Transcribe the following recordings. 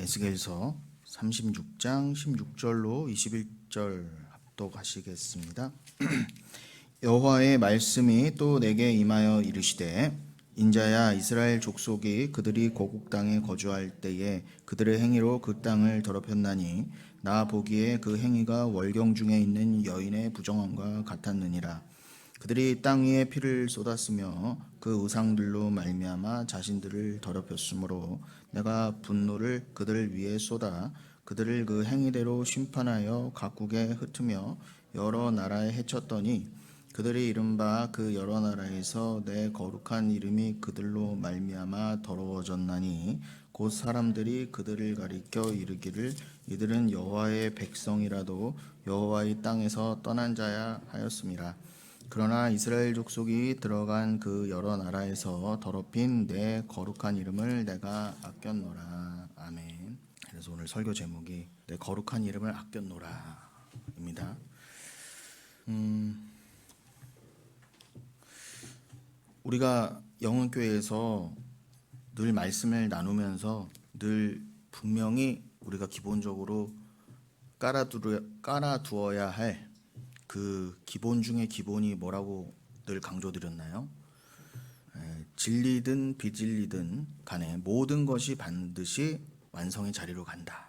에스겔서 36장 16절로 21절 합독하시겠습니다. 여호와의 말씀이 또 내게 임하여 이르시되 인자야, 이스라엘 족속이 그들이 고국 땅에 거주할 때에 그들의 행위로 그 땅을 더럽혔나니 나 보기에 그 행위가 월경 중에 있는 여인의 부정함과 같았느니라. 그들이 땅 위에 피를 쏟았으며 그 우상들로 말미암아 자신들을 더럽혔으므로 내가 분노를 그들 위에 쏟아 그들을 그 행위대로 심판하여 각국에 흩으며 여러 나라에 해쳤더니 그들이 이른바 그 여러 나라에서 내 거룩한 이름이 그들로 말미암아 더러워졌나니 곧 사람들이 그들을 가리켜 이르기를 이들은 여호와의 백성이라도 여호와의 땅에서 떠난 자야 하였음이라. 그러나 이스라엘 족속이 들어간 그 여러 나라에서 더럽힌 내 거룩한 이름을 내가 아꼈노라. 아멘. 그래서 오늘 설교 제목이 내 거룩한 이름을 아꼈노라 입니다. 우리가 영흥교회에서 늘 말씀을 나누면서 늘 분명히 우리가 기본적으로 깔아두어야 할 그 기본 중에 기본이 뭐라고 늘 강조드렸나요? 진리든 비진리든 간에 모든 것이 반드시 완성의 자리로 간다.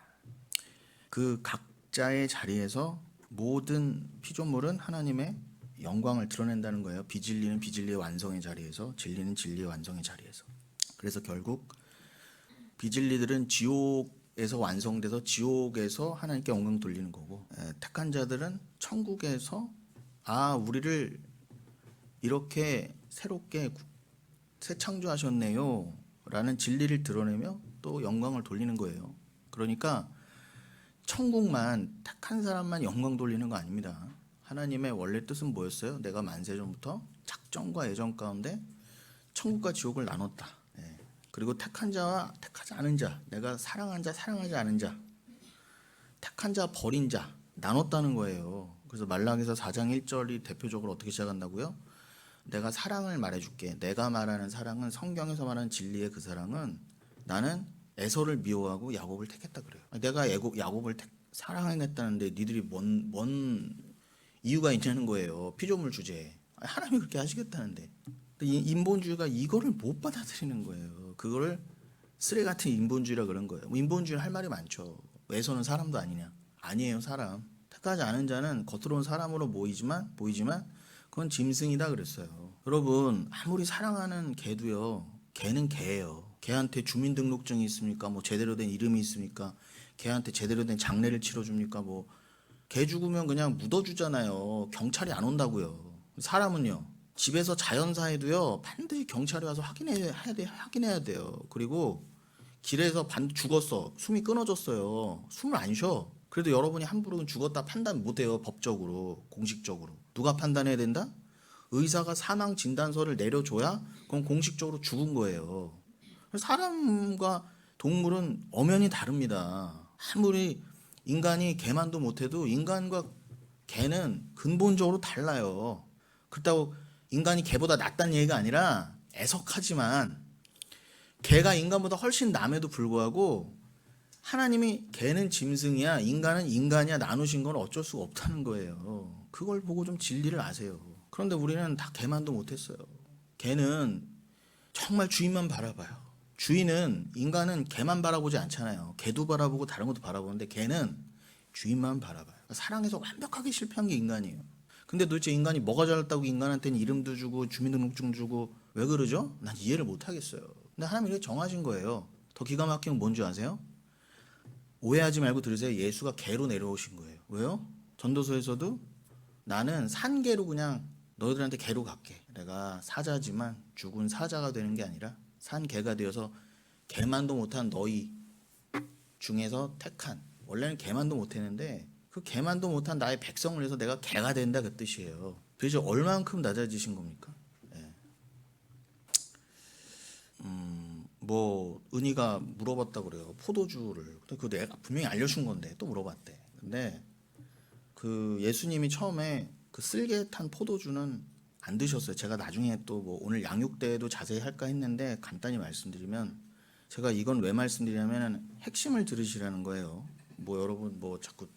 그 각자의 자리에서 모든 피조물은 하나님의 영광을 드러낸다는 거예요. 비진리는 비진리의 완성의 자리에서, 진리는 진리의 완성의 자리에서. 그래서 결국 비진리들은 지옥에서 완성돼서 지옥에서 하나님께 영광 돌리는 거고, 택한 자들은 천국에서 우리를 이렇게 새롭게 새 창조하셨네요 라는 진리를 드러내며 또 영광을 돌리는 거예요. 그러니까 천국만 택한 사람만 영광 돌리는 거 아닙니다. 하나님의 원래 뜻은 뭐였어요? 내가 만세전부터 작정과 애정 가운데 천국과 지옥을 나눴다. 그리고 택한 자와 택하지 않은 자, 내가 사랑한 자, 사랑하지 않은 자, 택한 자, 버린 자 나눴다는 거예요. 그래서 말라기서 4장 1절이 대표적으로 어떻게 시작한다고요? 내가 사랑을 말해줄게. 내가 말하는 사랑은 성경에서 말하는 진리의 그 사랑은 나는 에서를 미워하고 야곱을 택했다 그래요. 내가 야곱을 사랑하겠다는데 니들이 뭔 이유가 있냐는 거예요. 피조물 주제에. 하나님이 그렇게 하시겠다는데. 인본주의가 이거를 못 받아들이는 거예요. 그거를 쓰레 같은 인본주의라 그런 거예요. 인본주의는 할 말이 많죠. 에서는 사람도 아니냐? 아니에요, 사람. 택하지 않은 자는 겉으로는 사람으로 보이지만 그건 짐승이다 그랬어요. 여러분, 아무리 사랑하는 개도요, 개는 개예요. 개한테 주민등록증이 있습니까? 뭐 제대로 된 이름이 있습니까? 개한테 제대로 된 장례를 치러줍니까? 뭐 개 죽으면 그냥 묻어주잖아요. 경찰이 안 온다고요. 사람은요, 집에서 자연사해도요 반드시 경찰이 와서 확인해야 돼요. 그리고 길에서 죽었어, 숨이 끊어졌어요, 숨을 안 쉬어. 그래도 여러분이 함부로 죽었다 판단 못해요. 법적으로, 공식적으로. 누가 판단해야 된다? 의사가 사망 진단서를 내려줘야 그건 공식적으로 죽은 거예요. 사람과 동물은 엄연히 다릅니다. 아무리 인간이 개만도 못해도 인간과 개는 근본적으로 달라요. 그렇다고 인간이 개보다 낫다는 얘기가 아니라 애석하지만 개가 인간보다 훨씬 남에도 불구하고 하나님이 개는 짐승이야, 인간은 인간이야 나누신 건 어쩔 수가 없다는 거예요. 그걸 보고 좀 진리를 아세요. 그런데 우리는 다 개만도 못했어요. 개는 정말 주인만 바라봐요. 인간은 개만 바라보지 않잖아요. 개도 바라보고 다른 것도 바라보는데 개는 주인만 바라봐요. 사랑에서 완벽하게 실패한 게 인간이에요. 근데 도대체 인간이 뭐가 잘났다고 인간한테는 이름도 주고 주민등록증 주고 왜 그러죠? 난 이해를 못 하겠어요. 근데 하나님이 이렇게 정하신 거예요. 더 기가 막힌 건 뭔지 아세요? 오해하지 말고 들으세요. 예수가 개로 내려오신 거예요. 왜요? 전도서에서도 나는 산개로 그냥 너희들한테 개로 갈게. 내가 사자지만 죽은 사자가 되는 게 아니라 산개가 되어서 개만도 못한 너희 중에서 택한, 원래는 개만도 못했는데 그 개만도 못한 나의 백성을 위해서 내가 개가 된다 그 뜻이에요. 도대체 얼만큼 낮아지신 겁니까? 뭐 은희가 물어봤다 그래요. 포도주를. 그 내가 분명히 알려준 건데 또 물어봤대. 근데 그 예수님이 처음에 그 쓸개 탄 포도주는 안 드셨어요. 제가 나중에 또 뭐 오늘 양육 때에도 자세히 할까 했는데 간단히 말씀드리면 제가 이건 왜 말씀드리냐면 핵심을 들으시라는 거예요. 뭐 여러분 뭐 자꾸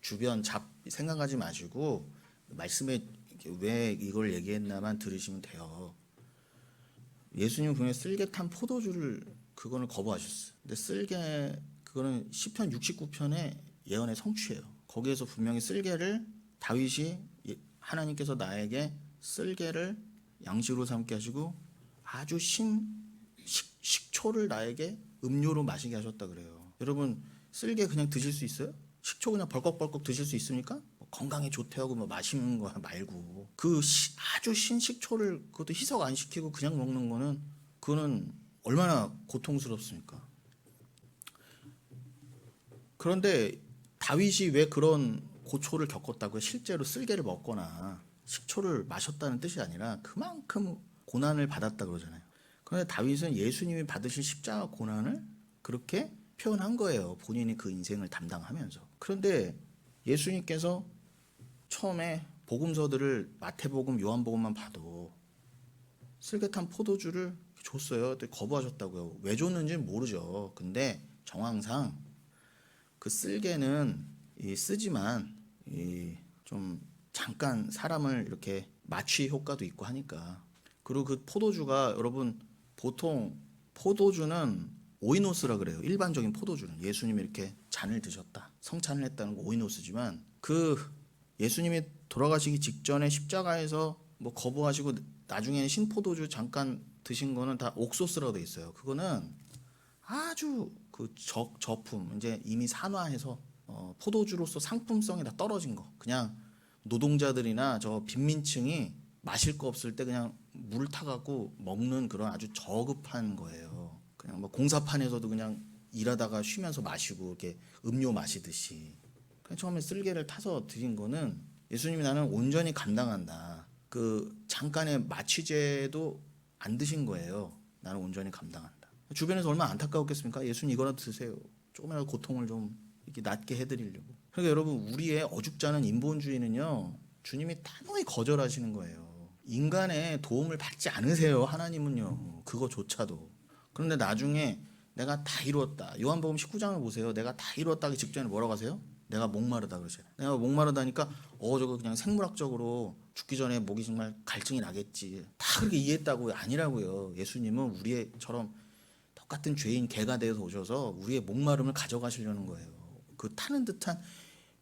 주변 생각하지 마시고 말씀에 왜 이걸 얘기했나만 들으시면 돼요. 예수님은 분명히 쓸개 탄 포도주를 그거는 거부하셨어요. 근데 그거는 시편 69편의 예언의 성취예요. 거기에서 분명히 쓸개를 다윗이 하나님께서 나에게 쓸개를 양식으로 삼게 하시고 아주 식초를 나에게 음료로 마시게 하셨다 그래요. 여러분 쓸개 그냥 드실 수 있어요? 식초 그냥 벌컥벌컥 드실 수 있습니까? 건강에 좋다고 뭐 마시는 거 말고 아주 신식초를 그것도 희석 안 시키고 그냥 먹는 거는 그거는 얼마나 고통스럽습니까? 그런데 다윗이 왜 그런 고초를 겪었다고요? 실제로 쓸개를 먹거나 식초를 마셨다는 뜻이 아니라 그만큼 고난을 받았다 그러잖아요. 그런데 다윗은 예수님이 받으실 십자가 고난을 그렇게 표현한 거예요. 본인이 그 인생을 담당하면서. 그런데 예수님께서 처음에 복음서들을 마태복음, 요한복음만 봐도 쓸개탄 포도주를 줬어요. 거부하셨다고요. 왜 줬는지는 모르죠. 근데 정황상 그 쓸개는 쓰지만 좀 잠깐 사람을 이렇게 마취 효과도 있고 하니까. 그리고 그 포도주가 여러분 보통 포도주는 오이노스라 그래요. 일반적인 포도주는 예수님이 이렇게 잔을 드셨다, 성찬을 했다는 거 오이노스지만 그 예수님이 돌아가시기 직전에 십자가에서 뭐 거부하시고 나중에 신포도주 잠깐 드신 거는 다 옥소스라고 돼 있어요. 그거는 아주 그 저품 이제 이미 산화해서 포도주로서 상품성이 다 떨어진 거. 그냥 노동자들이나 저 빈민층이 마실 거 없을 때 그냥 물 타갖고 먹는 그런 아주 저급한 거예요. 그냥 뭐 공사판에서도 그냥 일하다가 쉬면서 마시고 이렇게 음료 마시듯이. 그냥 처음에 쓸개를 타서 드린 거는 예수님이 나는 온전히 감당한다. 그 잠깐의 마취제도 안 드신 거예요. 나는 온전히 감당한다. 주변에서 얼마나 안타까웠겠습니까? 예수님 이거라도 드세요. 조금이라도 고통을 좀 이렇게 낫게 해드리려고. 그러니까 여러분 우리의 어줍잖은 인본주의는요. 주님이 단호히 거절하시는 거예요. 인간의 도움을 받지 않으세요. 하나님은요. 그거조차도. 그런데 나중에 내가 다 이루었다. 요한복음 19장을 보세요. 내가 다 이루었다 하기 직전에 뭐라고 하세요? 내가 목마르다 그러잖아요. 내가 목마르다니까 저거 그냥 생물학적으로 죽기 전에 목이 정말 갈증이 나겠지. 다 그렇게 이해했다고요. 아니라고요. 예수님은 우리처럼 똑같은 죄인 개가 되어서 오셔서 우리의 목마름을 가져가시려는 거예요. 그 타는 듯한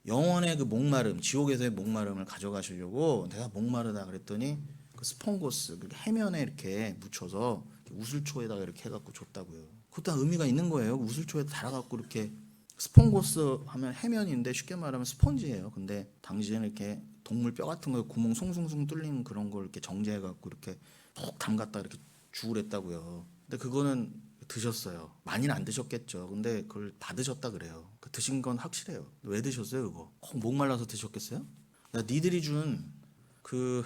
영원의 그 목마름, 지옥에서의 목마름을 가져가시려고 내가 목마르다 그랬더니 그 스폰고스, 그 해면에 이렇게 묻혀서 우슬초에다가 이렇게 해갖고 줬다고요. 그것도 의미가 있는 거예요. 우슬초에 달아갖고 이렇게 스폰고스 하면 해면인데 쉽게 말하면 스펀지예요. 근데 당시에는 이렇게 동물 뼈 같은 거에 구멍 숭숭숭 뚫리는 그런 걸 이렇게 정제해갖고 이렇게 푹 담갔다 이렇게 주우랬다고요. 근데 그거는 드셨어요. 많이는 안 드셨겠죠. 근데 그걸 받으셨다 그래요. 그 드신 건 확실해요. 왜 드셨어요, 그거? 꼭 목말라서 드셨겠어요? 니들이 준 그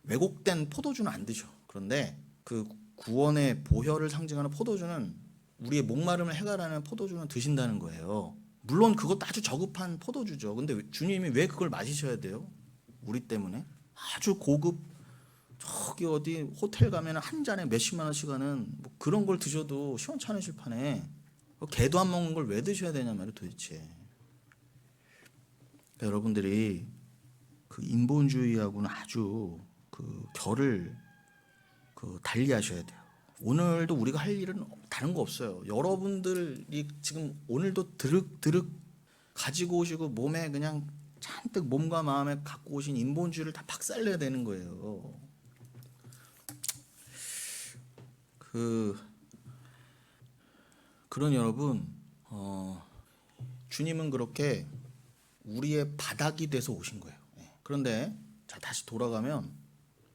왜곡된 포도주는 안 드셔. 그런데 그 구원의 보혈을 상징하는 포도주는 우리의 목마름을 해결하는 포도주는 드신다는 거예요. 물론 그것도 아주 저급한 포도주죠. 근데 주님이 왜 그걸 마시셔야 돼요? 우리 때문에? 아주 고급 저기 어디 호텔 가면 한 잔에 몇십만 원씩 하는 뭐 그런 걸 드셔도 시원찮으실 판에 개도 안 먹는 걸 왜 드셔야 되냐 말이에요 도대체. 그러니까 여러분들이 그 인본주의하고는 아주 그 결을 달리하셔야 돼요. 오늘도 우리가 할 일은 다른 거 없어요. 여러분들이 지금 오늘도 드륵드륵 가지고 오시고 몸에 그냥 잔뜩 몸과 마음에 갖고 오신 인본주의를 다 박살내야 되는 거예요. 그런 여러분, 주님은 그렇게 우리의 바닥이 돼서 오신 거예요. 그런데 자 다시 돌아가면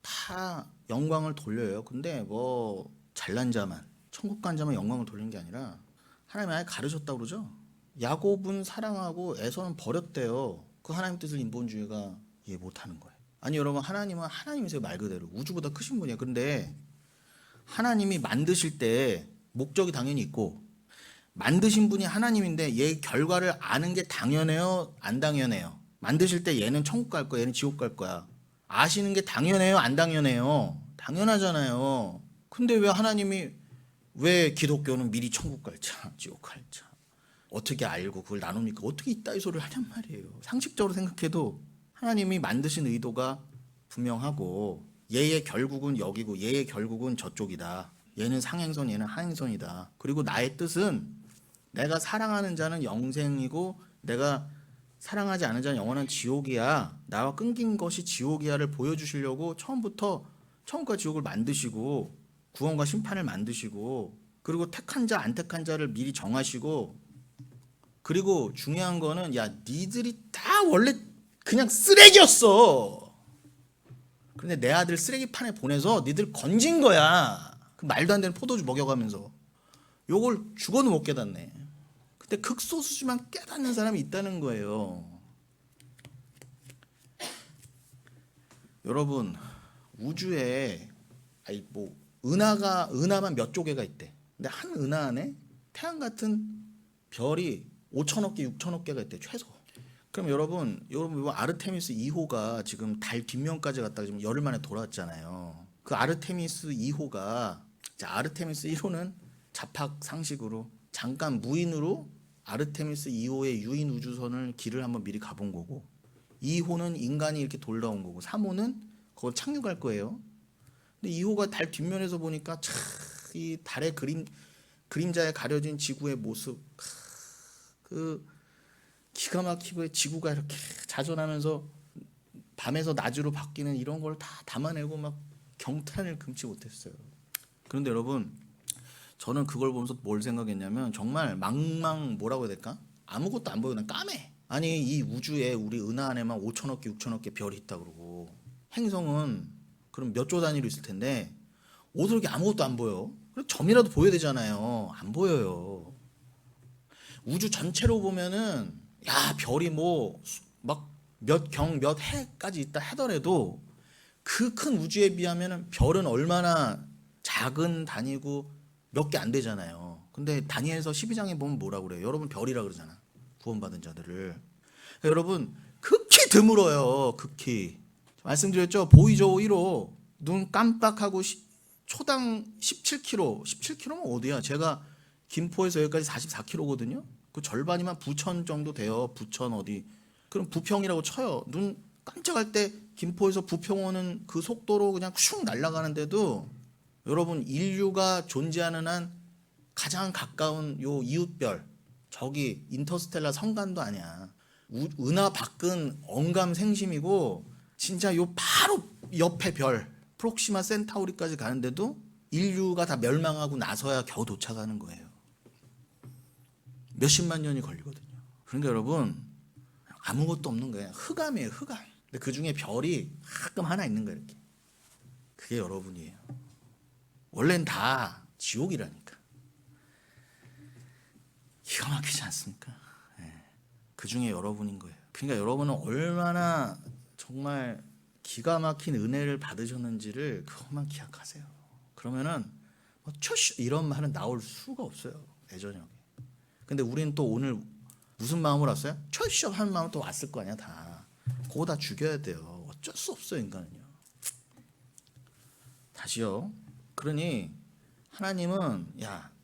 다 영광을 돌려요. 근데 뭐 잘난 자만, 천국 간 자만 영광을 돌리는 게 아니라 하나님이 아예 가르셨다고 그러죠. 야곱은 사랑하고 에서는 버렸대요. 그 하나님 뜻을 인본주의가 이해 못하는 거예요. 아니 여러분 하나님은 하나님이세요. 말 그대로 우주보다 크신 분이에요. 그런데 하나님이 만드실 때 목적이 당연히 있고 만드신 분이 하나님인데 얘 결과를 아는 게 당연해요? 안 당연해요? 만드실 때 얘는 천국 갈 거야, 얘는 지옥 갈 거야. 아시는 게 당연해요? 안 당연해요? 당연하잖아요. 근데 왜 하나님이 왜 기독교는 미리 천국 갈자, 지옥 갈자 어떻게 알고 그걸 나눕니까? 어떻게 이따위 소리를 하냔 말이에요. 상식적으로 생각해도 하나님이 만드신 의도가 분명하고 얘의 결국은 여기고 얘의 결국은 저쪽이다. 얘는 상행선, 얘는 하행선이다. 그리고 나의 뜻은 내가 사랑하는 자는 영생이고 내가 사랑하지 않은 자는 영원한 지옥이야. 나와 끊긴 것이 지옥이야를 보여주시려고 처음부터 천국과 지옥을 만드시고 구원과 심판을 만드시고 그리고 택한 자 안 택한 자를 미리 정하시고 그리고 중요한 거는 야 니들이 다 원래 그냥 쓰레기였어. 그런데 내 아들 쓰레기판에 보내서 니들 건진 거야. 그 말도 안 되는 포도주 먹여가면서 요걸 죽어도 못 깨닫네. 근데 극소수지만 깨닫는 사람이 있다는 거예요. 여러분 우주에 은하만 몇 조개가 있대. 근데 한 은하 안에 태양 같은 별이 5천억 개, 6천억 개가 있대 최소. 그럼 여러분 아르테미스 2호가 지금 달 뒷면까지 갔다가 지금 열흘 만에 돌아왔잖아요. 그 아르테미스 2호가 아르테미스 1호는 잡학 상식으로 잠깐 무인으로 아르테미스 2호의 유인 우주선을 길을 한번 미리 가본 거고 2호는 인간이 이렇게 돌아온 거고 3호는 그걸 착륙할 거예요. 근데 2호가 달 뒷면에서 보니까 이 달의 그림자에 가려진 지구의 모습 그 기가 막히고 지구가 이렇게 자전하면서 밤에서 낮으로 바뀌는 이런 걸 다 담아내고 막 경탄을 금치 못했어요. 그런데 여러분 저는 그걸 보면서 뭘 생각했냐면 정말 뭐라고 해야 될까? 아무것도 안 보여 그냥 까매. 아니 이 우주에 우리 은하 안에만 5천억 개 6천억 개 별이 있다 그러고 행성은 그럼 몇 조 단위로 있을 텐데 어떻게 아무것도 안 보여? 그럼 점이라도 보여야 되잖아요. 안 보여요. 우주 전체로 보면은 야 별이 막 몇 해까지 있다 하더라도 그 큰 우주에 비하면은 별은 얼마나 작은 단위고 몇 개 안 되잖아요. 근데 다니엘서 12장에 보면 뭐라고 그래요? 여러분 별이라 그러잖아. 구원받은 자들을. 여러분 극히 드물어요. 극히. 말씀드렸죠. 보이죠 1호 눈 깜빡하고 초당 17km. 17km면 어디야? 제가 김포에서 여기까지 44km거든요. 그 절반이면 부천 정도 돼요. 부천 어디. 그럼 부평이라고 쳐요. 눈 깜짝할 때 김포에서 부평 오는 그 속도로 그냥 슉 날아가는데도 여러분 인류가 존재하는 한 가장 가까운 요 이웃별 저기 인터스텔라 성간도 아니야. 은하 밖은 언감생심이고 진짜 요 바로 옆에 별 프록시마 센타우리까지 가는데도 인류가 다 멸망하고 나서야 겨우 도착하는 거예요. 몇십만 년이 걸리거든요. 그러니까 여러분 아무것도 없는 거예요. 흑암이에요. 흑암. 근데 그 중에 별이 가끔 하나 있는 거예요. 이렇게. 그게 여러분이에요. 원래는 다 지옥이라니까. 기가 막히지 않습니까? 네. 그 중에 여러분인 거예요. 그러니까 여러분은 얼마나 정말 기가 막힌 은혜를 받으셨는지를 그것만 기억하세요. 그러면은 이런 말은 나올 수가 없어요. 애저녁에. 근데 우리는 또 오늘 무슨 마음으로 왔어요? 철쇼 하는 마음으로 또 왔을 거 아니야 다. 그거 다 죽여야 돼요. 어쩔 수 없어요 인간은요. 다시요. 그러니 하나님은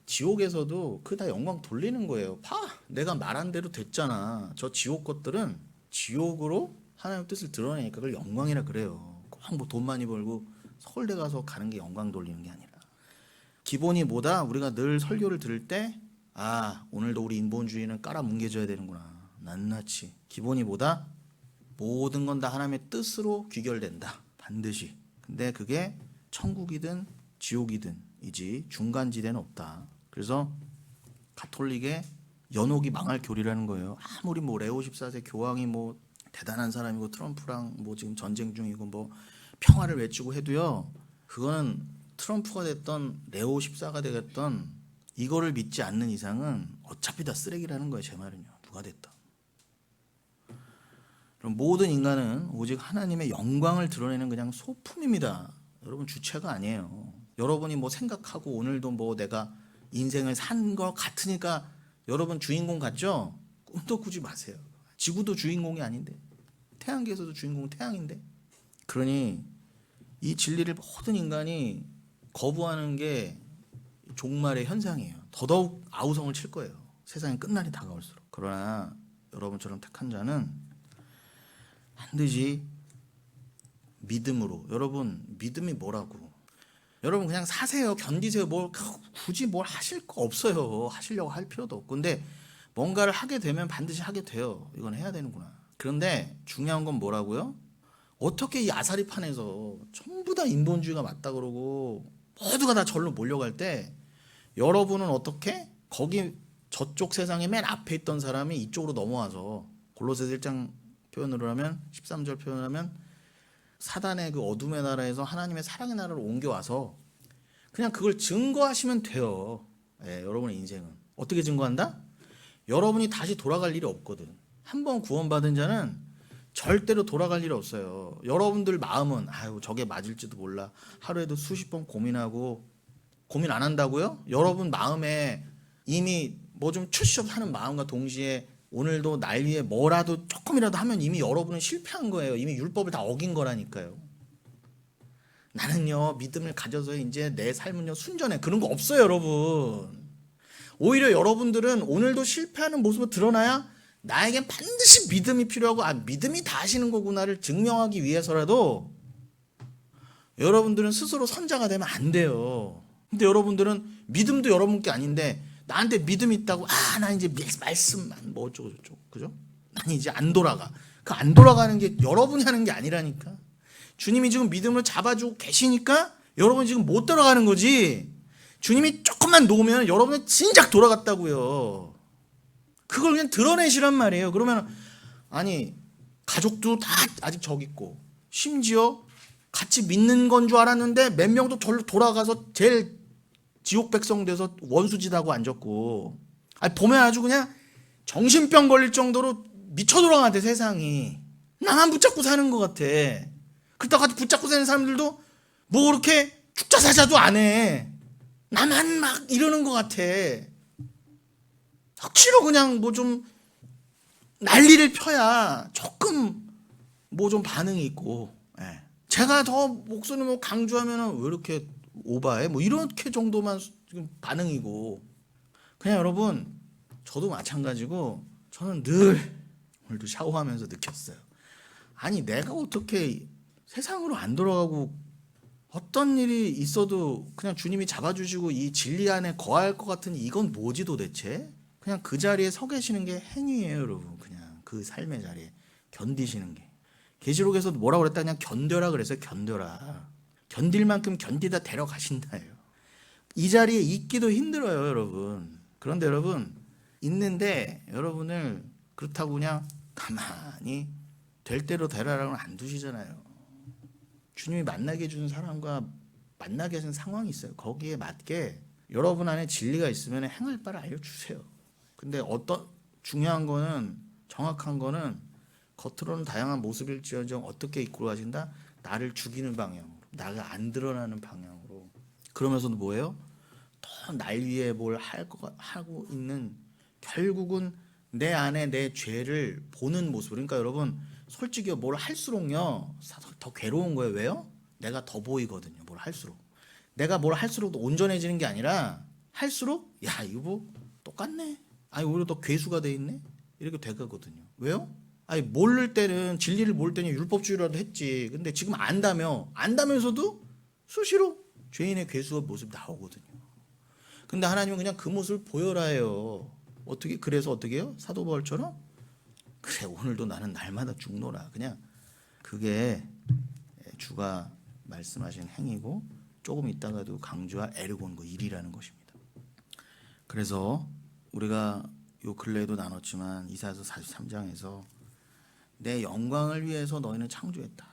지옥에서도 그 다 영광 돌리는 거예요. 봐 내가 말한 대로 됐잖아. 저 지옥 것들은 지옥으로 하나님의 뜻을 드러내니까 그걸 영광이라 그래요. 꼭 뭐 돈 많이 벌고 서울대 가서 가는 게 영광 돌리는 게 아니라 기본이 뭐다? 우리가 늘 설교를 들을 때 오늘도 우리 인본주의는 깔아뭉개져야 되는구나. 낱낱이 기본이 뭐다? 모든 건 다 하나님의 뜻으로 귀결된다. 반드시. 근데 그게 천국이든 지옥이든 이지 중간지대는 없다. 그래서 가톨릭의 연옥이 망할 교리라는 거예요. 아무리 레오 14세 교황이 대단한 사람이고 트럼프랑 지금 전쟁 중이고 평화를 외치고 해도요. 그거는 트럼프가 됐던 레오 14가 되겠던 이거를 믿지 않는 이상은 어차피 다 쓰레기라는 거예요. 제 말은요. 누가 됐다. 그럼 모든 인간은 오직 하나님의 영광을 드러내는 그냥 소품입니다. 여러분 주체가 아니에요. 여러분이 생각하고 오늘도 내가 인생을 산 것 같으니까 여러분 주인공 같죠? 꿈도 꾸지 마세요. 지구도 주인공이 아닌데 태양계에서도 주인공은 태양인데 그러니 이 진리를 모든 인간이 거부하는 게 종말의 현상이에요. 더더욱 아우성을 칠 거예요. 세상이 끝날이 다가올수록. 그러나 여러분처럼 택한 자는 반드시 믿음으로. 여러분 믿음이 뭐라고? 여러분 그냥 사세요. 견디세요. 뭘 굳이 뭘 하실 거 없어요. 하시려고 할 필요도 없고. 근데 뭔가를 하게 되면 반드시 하게 돼요. 이건 해야 되는구나. 그런데 중요한 건 뭐라고요? 어떻게 이 아사리판에서 전부 다 인본주의가 맞다 그러고 모두가 다 절로 몰려갈 때 여러분은 어떻게 거기 저쪽 세상에 맨 앞에 있던 사람이 이쪽으로 넘어와서 골로새서 1장 표현으로 하면 13절 표현을 하면 사단의 그 어둠의 나라에서 하나님의 사랑의 나라로 옮겨와서 그냥 그걸 증거하시면 돼요. 예, 여러분의 인생은 어떻게 증거한다? 여러분이 다시 돌아갈 일이 없거든. 한번 구원받은 자는 절대로 돌아갈 일이 없어요. 여러분들 마음은 아유 저게 맞을지도 몰라. 하루에도 수십 번 고민하고 고민 안 한다고요? 여러분 마음에 이미 뭐 좀 추시업 하는 마음과 동시에 오늘도 날 위해 뭐라도 조금이라도 하면 이미 여러분은 실패한 거예요. 이미 율법을 다 어긴 거라니까요. 나는요 믿음을 가져서 이제 내 삶은요 순전해. 그런 거 없어요 여러분. 오히려 여러분들은 오늘도 실패하는 모습을 드러나야 나에겐 반드시 믿음이 필요하고 믿음이 다 하시는 거구나를 증명하기 위해서라도 여러분들은 스스로 선자가 되면 안 돼요. 근데 여러분들은 믿음도 여러분께 아닌데 나한테 믿음이 있다고 나 이제 말씀만 뭐 어쩌고 저쩌고 그죠? 난 이제 안 돌아가. 그 안 돌아가는 게 여러분이 하는 게 아니라니까. 주님이 지금 믿음을 잡아주고 계시니까 여러분이 지금 못 돌아가는 거지. 주님이 조금만 놓으면 여러분은 진작 돌아갔다고요. 그걸 그냥 드러내시란 말이에요. 그러면 아니 가족도 다 아직 저기 있고 심지어 같이 믿는 건 줄 알았는데 몇 명도 절로 돌아가서 제일 지옥 백성 돼서 원수짓하고 앉았고 보면 아주 그냥 정신병 걸릴 정도로 미쳐 돌아가는데 세상이 나만 붙잡고 사는 것 같아. 그렇다고 붙잡고 사는 사람들도 뭐 그렇게 죽자사자도 안 해. 나만 막 이러는 것 같아. 억지로 그냥 뭐 좀 난리를 펴야 조금 뭐 좀 반응이 있고. 예. 제가 더 목소리를 강조하면 왜 이렇게 오바해? 뭐 이렇게 정도만 지금 반응이고. 그냥 여러분 저도 마찬가지고 저는 늘 오늘도 샤워하면서 느꼈어요. 아니 내가 어떻게 세상으로 안 돌아가고 어떤 일이 있어도 그냥 주님이 잡아주시고 이 진리 안에 거할 것 같은 이건 뭐지 도대체? 그냥 그 자리에 서 계시는 게 행위예요 여러분. 그냥 그 삶의 자리에 견디시는 게. 계시록에서 뭐라고 그랬다? 그냥 견뎌라 그랬어요. 견뎌라. 견딜 만큼 견디다 데려가신다예요. 이 자리에 있기도 힘들어요 여러분. 그런데 여러분 있는데 여러분을 그렇다고 그냥 가만히 될 대로 되라라고는 안 두시잖아요. 주님이 만나게 해주는 사람과 만나게 하신 상황이 있어요. 거기에 맞게 여러분 안에 진리가 있으면 행할 바를 알려주세요. 근데 어떤 중요한 거는 정확한 거는 겉으로는 다양한 모습일지언정 어떻게 이끌어가신다? 나를 죽이는 방향으로, 나가 안 드러나는 방향으로. 그러면서도 뭐예요? 더 날 위해 뭘 하고 있는 결국은 내 안에 내 죄를 보는 모습. 그러니까 여러분 솔직히 뭘 할수록요 더 괴로운 거예요. 왜요? 내가 더 보이거든요. 뭘 할수록. 내가 뭘 할수록 더 온전해지는 게 아니라 할수록 야 이거 뭐 똑같네. 아니 오히려 더 괴수가 돼 있네. 이렇게 되거든요. 왜요? 아니 모를 때는 진리를 모를 때는 율법주의라도 했지. 근데 지금 안다면서도 수시로 죄인의 괴수의 모습이 나오거든요. 근데 하나님은 그냥 그 모습을 보여라 해요. 그래서 어떻게 해요? 사도 바울처럼 그래 오늘도 나는 날마다 죽노라. 그냥 그게 주가 말씀하신 행위고 조금 있다가도 강조할 에르곤 그 일이라는 것입니다. 그래서 우리가 요 근래에도 나눴지만 이사야서 43장에서 내 영광을 위해서 너희는 창조했다.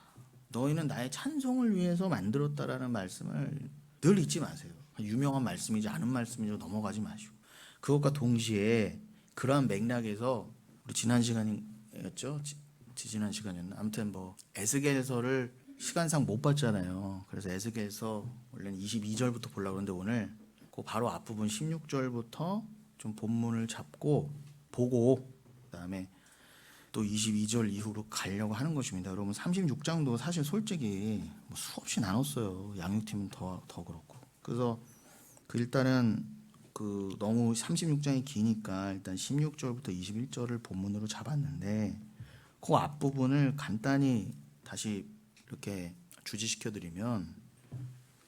너희는 나의 찬송을 위해서 만들었다라는 말씀을 늘 잊지 마세요. 유명한 말씀이지 않은 말씀이죠. 넘어가지 마시고. 그것과 동시에 그러한 맥락에서 우리 지난 시간이었죠? 지난 시간이었나? 아무튼 뭐 에스겔서를 시간상 못 봤잖아요. 그래서 에스겔서 원래는 22절부터 보려고 그러는데 오늘 그 바로 앞부분 16절부터 좀 본문을 잡고 보고 그다음에 또 22절 이후로 가려고 하는 것입니다. 여러분 36장도 사실 솔직히 뭐 수없이 나눴어요. 양육팀은 더 그렇고. 그래서 일단은 너무 36장이 기니까 일단 16절부터 21절을 본문으로 잡았는데 그 앞부분을 간단히 다시 이렇게 주지시켜 드리면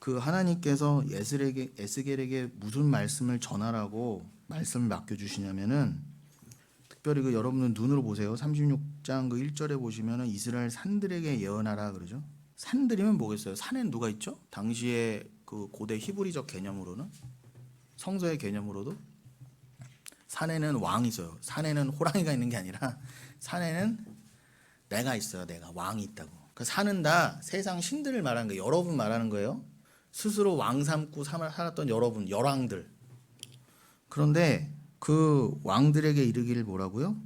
하나님께서 에스겔에게 무슨 말씀을 전하라고 말씀을 맡겨 주시냐면은 특별히 여러분은 눈으로 보세요. 36장 1절에 보시면은 이스라엘 산들에게 예언하라 그러죠. 산들이면 뭐겠어요? 산엔 누가 있죠? 당시에 고대 히브리적 개념으로는 성서의 개념으로도 산에는 왕이 있어요. 산에는 호랑이가 있는 게 아니라 산에는 내가 있어요. 내가 왕이 있다고. 산은 다 세상 신들을 말하는 거예요. 여러분 말하는 거예요. 스스로 왕 삼고 살았던 여러분, 열왕들. 그런데 그 왕들에게 이르기를 뭐라고요?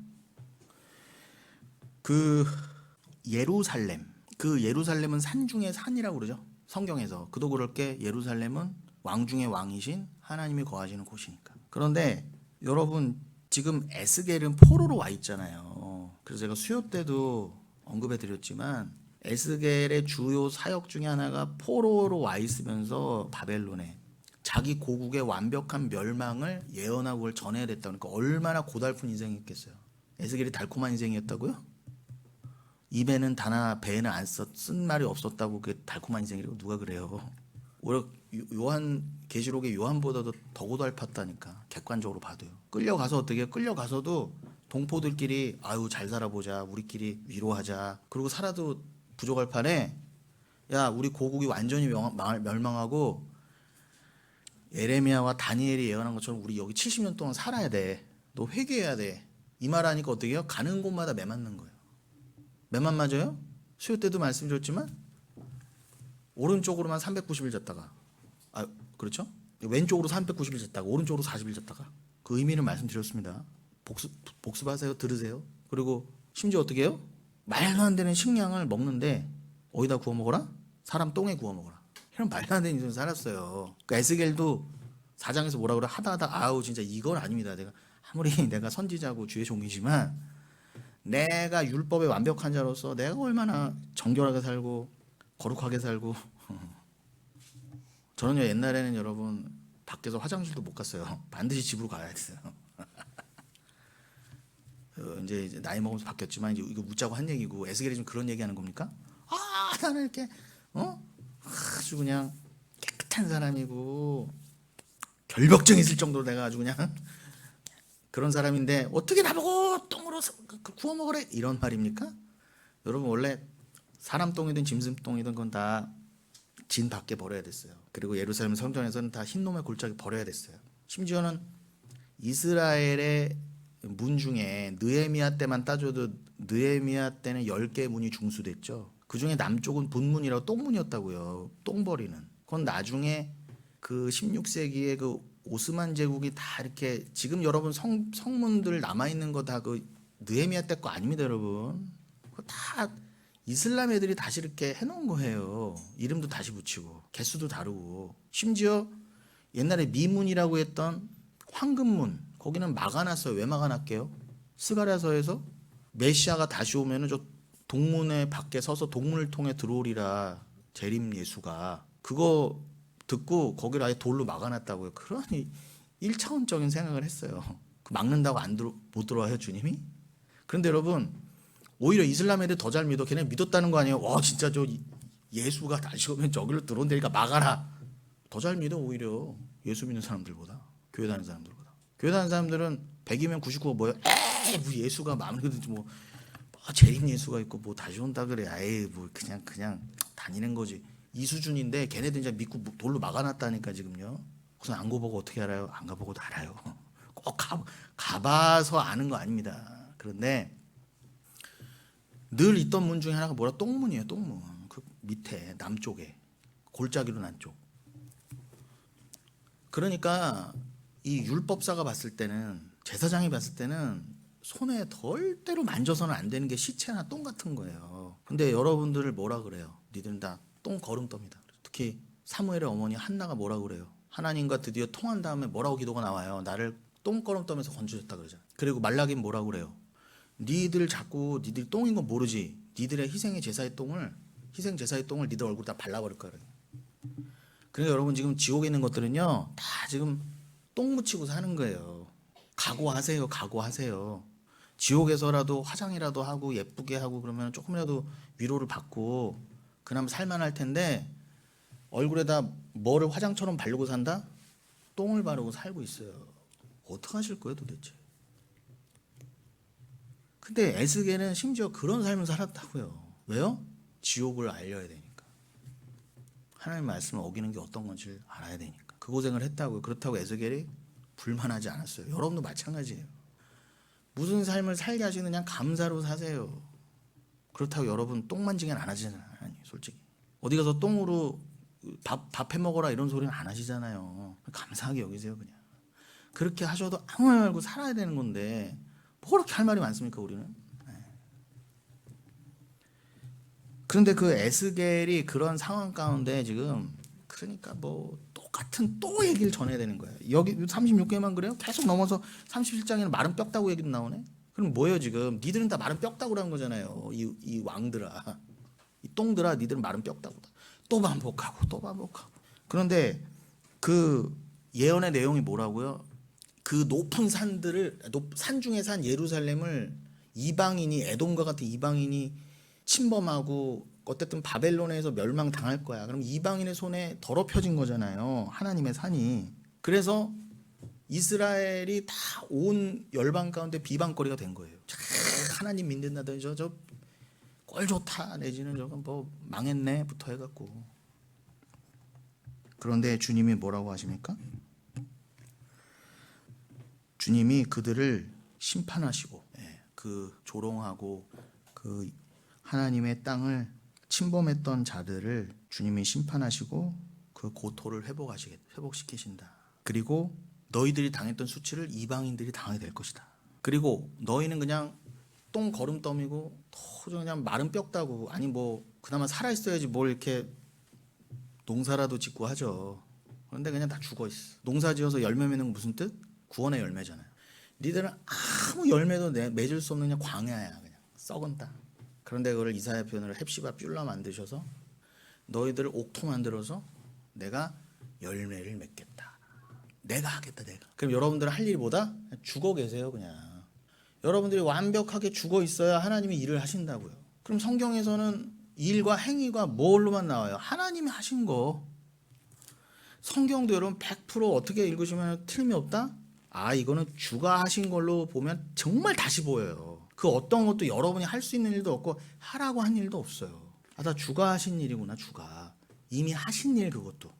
예루살렘. 예루살렘은 산 중에 산이라고 그러죠. 성경에서. 그도 그럴 게 예루살렘은 왕 중에 왕이신 하나님이 거하시는 곳이니까. 그런데 여러분 지금 에스겔은 포로로 와 있잖아요. 그래서 제가 수요 때도 언급해 드렸지만 에스겔의 주요 사역 중에 하나가 포로로 와 있으면서 바벨론에 자기 고국의 완벽한 멸망을 예언하고 그걸 전해야 됐다. 그러니까 얼마나 고달픈 인생이었겠어요. 에스겔이 달콤한 인생이었다고요? 입에는 다나 배에는 안 쓴 말이 없었다고 그게 달콤한 인생이라고 누가 그래요? 오히려 계시록의 요한보다도 더 고달팠다니까. 객관적으로 봐도요. 끌려가서 어떻게 해요? 끌려가서도 동포들끼리 아유 잘 살아보자, 우리끼리 위로하자. 그리고 살아도 부족할 판에 야 우리 고국이 완전히 멸망하고 예레미야와 다니엘이 예언한 것처럼 우리 여기 70년 동안 살아야 돼. 너 회개해야 돼. 이 말하니까 어떻게 해요? 가는 곳마다 매 맞는 거예요. 매만 맞아요? 수요 때도 말씀드렸지만 오른쪽으로만 390일 잤다가 그렇죠? 왼쪽으로 390일 잤다가 오른쪽으로 40일 잤다가 그 의미를 말씀드렸습니다. 복습하세요. 들으세요. 그리고 심지어 어떻게 해요? 말도 안 되는 식량을 먹는데 어디다 구워 먹어라? 사람 똥에 구워 먹어라. 이런 말도 안 되는 인생을 살았어요. 그러니까 에스겔도 4장에서 뭐라 그래? 하다 아우 진짜 이건 아닙니다. 아무리 내가 선지자고 주의 종이지만 내가 율법의 완벽한 자로서 내가 얼마나 정결하게 살고 거룩하게 살고 저는요 옛날에는 여러분 밖에서 화장실도 못 갔어요. 반드시 집으로 가야 했어요. 이제 나이 먹으면서 바뀌었지만 이제 이거 묻자고 한 얘기고 에스겔이 좀 그런 얘기하는 겁니까? 나는 이렇게 아주 그냥 깨끗한 사람이고 결벽증 있을 정도로 내가 아주 그냥 그런 사람인데 어떻게 나보고 똥으로 구워 먹으래 이런 말입니까? 여러분 원래 사람 똥이든 짐승 똥이든 그건 다 진 밖에 버려야 됐어요. 그리고 예루살렘 성전에서는 다 흰놈의 골짜기 버려야 됐어요. 심지어는 이스라엘의 문 중에 느헤미야 때만 따져도 느헤미야 때는 10개의 문이 중수됐죠. 그중에 남쪽은 분문이라고 똥문이었다고요. 똥 버리는. 그건 나중에 16세기에 오스만 제국이 다 이렇게 지금 여러분 성문들 남아있는 거 다 느헤미야 때 거 아닙니다 여러분. 그거 다 이슬람 애들이 다시 이렇게 해놓은 거예요. 이름도 다시 붙이고 개수도 다르고 심지어 옛날에 미문이라고 했던 황금문 거기는 막아놨어요. 왜 막아놨게요? 스가랴서에서 메시아가 다시 오면은 저 동문에 밖에 서서 동문을 통해 들어오리라 재림 예수가 그거 듣고 거기를 아예 돌로 막아놨다고요. 그러니 1차원적인 생각을 했어요. 막는다고 못 들어와요 주님이? 그런데 여러분 오히려 이슬람 애들 더 잘 믿어. 걔네 믿었다는 거 아니에요? 와 진짜 저 예수가 다시 오면 저기로 들어온다니까 막아라. 더 잘 믿어 오히려 예수 믿는 사람들보다 교회 다니는 사람들보다. 교회 다니는 사람들은 100이면 99가 뭐예요? 에이 뭐 예수가 마음에 들든지 뭐 재림 예수가 있고 뭐 다시 온다 그래. 에이 뭐 그냥 다니는 거지. 이 수준인데 걔네들 이제 믿고 돌로 막아놨다니까 지금요. 우선 안 가보고 어떻게 알아요? 안 가보고도 알아요. 꼭 가봐서 아는 거 아닙니다. 그런데 늘 있던 문 중에 하나가 뭐라? 똥문이에요. 똥문. 그 밑에 남쪽에 골짜기로 난 쪽. 그러니까 이 율법사가 봤을 때는 제사장이 봤을 때는 손에 절대로 만져서는 안 되는 게 시체나 똥 같은 거예요. 근데 여러분들을 뭐라 그래요? 니들은 다 똥 거름떡이다. 특히 사무엘의 어머니 한나가 뭐라 그래요? 하나님과 드디어 통한 다음에 뭐라고 기도가 나와요? 나를 똥 거름떡에서 건져줬다 그러잖아요. 그리고 말라기는 뭐라 그래요? 니들 똥인 건 모르지. 니들의 희생 제사의 똥을 니들 얼굴에 다 발라버릴 거야. 그러니까 여러분 지금 지옥에 있는 것들은요 다 지금 똥 묻히고 사는 거예요. 각오하세요. 각오하세요. 지옥에서라도 화장이라도 하고 예쁘게 하고 그러면 조금이라도 위로를 받고 그나마 살만할 텐데, 얼굴에다 뭐를 화장처럼 바르고 산다? 똥을 바르고 살고 있어요. 어떡하실 거예요 도대체? 근데 에스겔은 심지어 그런 삶을 살았다고요. 왜요? 지옥을 알려야 되니까. 하나님의 말씀을 어기는 게 어떤 건지 알아야 되니까. 그 고생을 했다고요. 그렇다고 에스겔이 불만하지 않았어요. 여러분도 마찬가지예요. 무슨 삶을 살게 하시느냐 감사로 사세요. 그렇다고 여러분 똥 만지기는 안 하시잖아요. 솔직히 어디 가서 똥으로 밥 해먹어라 이런 소리는 안 하시잖아요. 감사하게 여기세요. 그냥 그렇게 하셔도 아무 말 말고 살아야 되는 건데 뭐 그렇게 할 말이 많습니까 우리는? 그런데 그 에스겔이 그런 상황 가운데 지금, 그러니까 뭐 똑같은 또 얘기를 전해야 되는 거예요. 여기 36개만 그래요? 계속 넘어서 37장에는 마른 뼈다구 얘기도 나오네. 그럼 뭐예요 지금? 니들은 다 마른 뼈다구라는 거잖아요. 이 왕들아, 이 똥들아, 니들은 마른 뼈다구다. 또 반복하고 또 반복하고. 그런데 그 예언의 내용이 뭐라고요? 그 높은 산들을, 산 중에 산 예루살렘을 이방인이, 에돔과 같은 이방인이 침범하고 어쨌든 바벨론에서 멸망당할 거야. 그럼 이방인의 손에 더럽혀진 거잖아요. 하나님의 산이. 그래서 이스라엘이 다 온 열방 가운데 비방거리가 된 거예요. 하나님 믿는다더니 저 꼴 좋다 내지는 저건 뭐 망했네부터 해갖고. 그런데 주님이 뭐라고 하십니까? 주님이 그들을 심판하시고, 그 조롱하고 그 하나님의 땅을 침범했던 자들을 주님이 심판하시고 그 고토를 회복시키신다. 그리고 너희들이 당했던 수치를 이방인들이 당하게 될 것이다. 그리고 너희는 그냥 똥 거름더미고 도저히 그냥 마른 뼈다고, 아니 뭐 그나마 살아있어야지 뭘 이렇게 농사라도 짓고 하죠. 그런데 그냥 다 죽어있어. 농사 지어서 열매 맺는 건 무슨 뜻? 구원의 열매잖아요. 니들은 아무 열매도 맺을 수 없는 그냥 광야야. 그냥 썩은 땅. 그런데 그걸 이사야 표현으로 헵시바 뿔라 만드셔서 너희들을 옥토 만들어서 내가 열매를 맺겠다. 내가 하겠다. 내가. 그럼 여러분들은 할 일이 뭐다? 죽어 계세요. 그냥 여러분들이 완벽하게 죽어 있어야 하나님이 일을 하신다고요. 그럼 성경에서는 일과 행위가 뭘로만 나와요? 하나님이 하신 거. 성경도 여러분 100% 어떻게 읽으시면 틀림이 없다? 아, 이거는 주가 하신 걸로 보면 정말 다시 보여요. 그 어떤 것도 여러분이 할 수 있는 일도 없고 하라고 한 일도 없어요. 아, 다 주가 하신 일이구나. 주가 이미 하신 일, 그것도.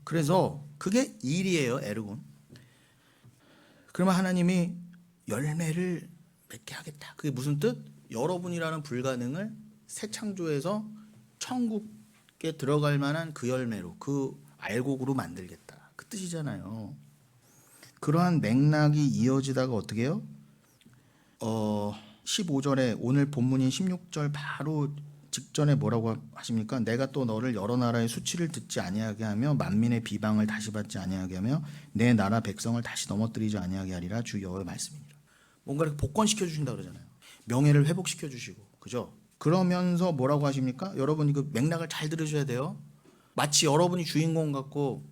그래서 그게 일이에요. 에르곤. 그러면 하나님이 열매를 맺게 하겠다. 그게 무슨 뜻? 여러분이라는 불가능을 새 창조해서 천국에 들어갈 만한 그 열매로, 그 알곡으로 만들겠다. 그 뜻이잖아요. 그러한 맥락이 이어지다가 어떻게 해요? 15절에 오늘 본문인 16절 바로 직전에 뭐라고 하십니까? 내가 또 너를 여러 나라의 수치를 듣지 아니하게 하며 만민의 비방을 다시 받지 아니하게 하며 내 나라 백성을 다시 넘어뜨리지 아니하게 하리라. 주 여호와의 말씀이니라. 뭔가 이렇게 복권시켜 주신다 그러잖아요. 명예를 회복시켜 주시고, 그죠? 그러면서 뭐라고 하십니까? 여러분이 그 맥락을 잘 들으셔야 돼요. 마치 여러분이 주인공 같고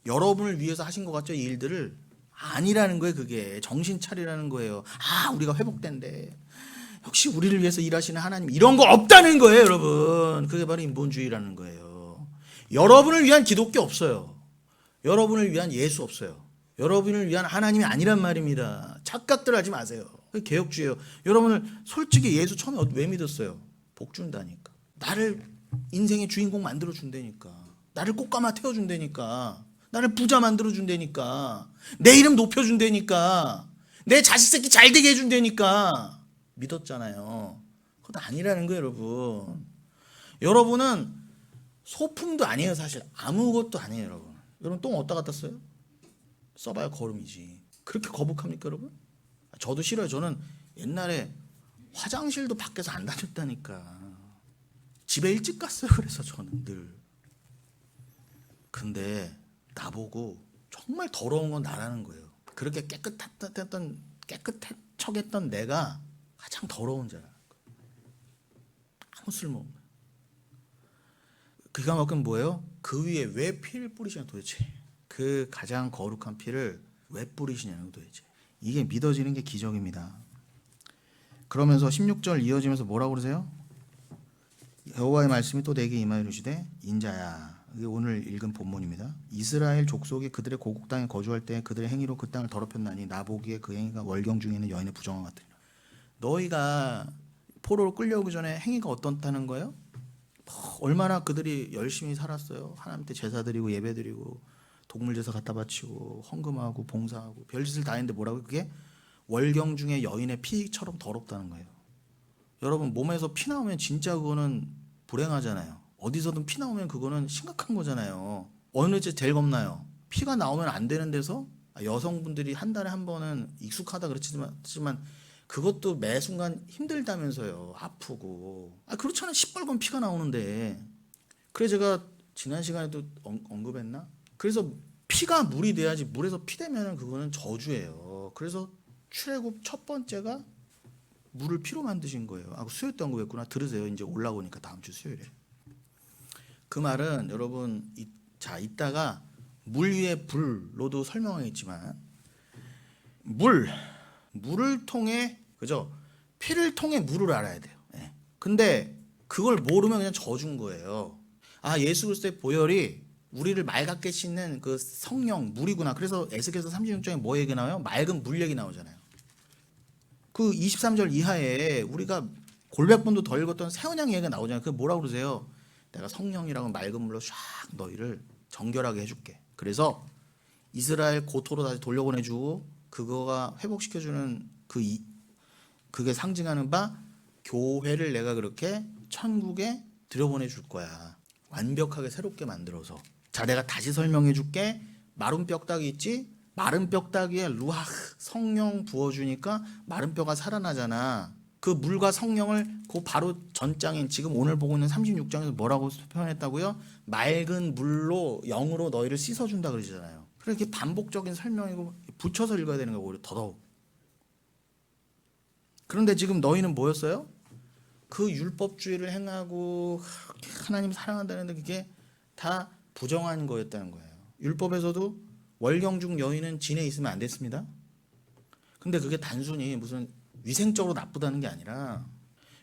여러분을 위해서 하신 것 같죠? 이 일들을. 아니라는 거예요. 그게 정신 차리라는 거예요. 아, 우리가 회복된대. 역시 우리를 위해서 일하시는 하나님, 이런 거 없다는 거예요. 여러분, 그게 바로 인본주의라는 거예요. 여러분을 위한 기독교 없어요. 여러분을 위한 예수 없어요. 여러분을 위한 하나님이 아니란 말입니다. 착각들 하지 마세요. 그게 개혁주의예요. 여러분을 솔직히 예수 처음에 왜 믿었어요? 복 준다니까. 나를 인생의 주인공 만들어 준다니까. 나를 꽃가마 태워 준다니까. 나를 부자 만들어 준다니까. 내 이름 높여 준다니까. 내 자식 새끼 잘 되게 해 준다니까. 믿었잖아요. 그것도 아니라는 거예요, 여러분. 여러분은 소품도 아니에요, 사실. 아무것도 아니에요, 여러분. 여러분 똥 어디다 갖다 써요? 써봐야 거름이지. 그렇게 거북합니까, 여러분? 저도 싫어요. 저는 옛날에 화장실도 밖에서 안 다녔다니까. 집에 일찍 갔어요. 그래서 저는 늘. 근데 나보고 정말 더러운 건 나라는 거예요. 그렇게 깨끗했던 척했던 내가 가장 더러운 자라는 거예요. 아무 쓸모없는. 기가 막힌 뭐예요? 그 위에 왜 피를 뿌리시냐 도대체. 그 가장 거룩한 피를 왜 뿌리시냐는 도대체. 이게 믿어지는 게 기적입니다. 그러면서 16절 이어지면서 뭐라고 그러세요? 여호와의 말씀이 또 내게 임하여 이르시되 인자야. 이게 오늘 읽은 본문입니다. 이스라엘 족속이 그들의 고국 땅에 거주할 때 그들의 행위로 그 땅을 더럽혔나니 나 보기에 그 행위가 월경 중에 있는 여인의 부정한 것 같으니라. 너희가 포로로 끌려오기 전에 행위가 어떻다는 거예요? 얼마나 그들이 열심히 살았어요. 하나님께 제사 드리고 예배 드리고 동물 제사 갖다 바치고 헌금하고 봉사하고 별짓을 다 했는데 뭐라고? 그게 월경 중에 여인의 피처럼 더럽다는 거예요. 여러분 몸에서 피 나오면 진짜 그거는 불행하잖아요. 어디서든 피 나오면 그거는 심각한 거잖아요. 어느 게 제일 겁나요? 피가 나오면 안 되는 데서 여성분들이 한 달에 한 번은 익숙하다 그렇지만 그것도 매 순간 힘들다면서요. 아프고. 그렇잖아요. 시뻘건 피가 나오는데. 그래 제가 지난 시간에도 언급했나? 그래서 피가 물이 돼야지 물에서 피 되면 그거는 저주예요. 그래서 출애굽 첫 번째가 물을 피로 만드신 거예요. 수요일 때 언급했구나. 들으세요. 이제 올라오니까 다음 주 수요일에. 그 말은 여러분 이따가 물 위에 불로도 설명하겠지만 물을 통해 그죠? 피를 통해 물을 알아야 돼요. 예. 근데 그걸 모르면 그냥 저준 거예요. 예수 그리스도의 보혈이 우리를 맑게 씻는 그 성령 물이구나. 그래서 에스겔서 36장에 뭐 얘기 나와요? 맑은 물 얘기 나오잖아요. 그 23절 이하에 우리가 골백번도 더 읽었던 새언약 얘기가 나오잖아요. 그게 뭐라고 그러세요? 내가 성령이라고 맑은 물로 샥 너희를 정결하게 해줄게. 그래서 이스라엘 고토로 다시 돌려보내주고 그거가 회복시켜주는 그게 상징하는 바 교회를 내가 그렇게 천국에 들여보내줄 거야. 완벽하게 새롭게 만들어서. 자, 내가 다시 설명해 줄게. 마른 뼈다귀 있지? 마른 뼈다귀에 루ach 성령 부어주니까 마른 뼈가 살아나잖아. 그 물과 성령을 그 바로 전장인 지금 오늘 보고 있는 36장에서 뭐라고 표현했다고요? 맑은 물로 영으로 너희를 씻어준다 그러잖아요. 그렇게 반복적인 설명이고 붙여서 읽어야 되는 거고 오히려 더더욱. 그런데 지금 너희는 뭐였어요? 그 율법주의를 행하고 하나님 사랑한다는데 그게 다 부정한 거였다는 거예요. 율법에서도 월경중 여인은 진에 있으면 안 됐습니다. 근데 그게 단순히 무슨 위생적으로 나쁘다는 게 아니라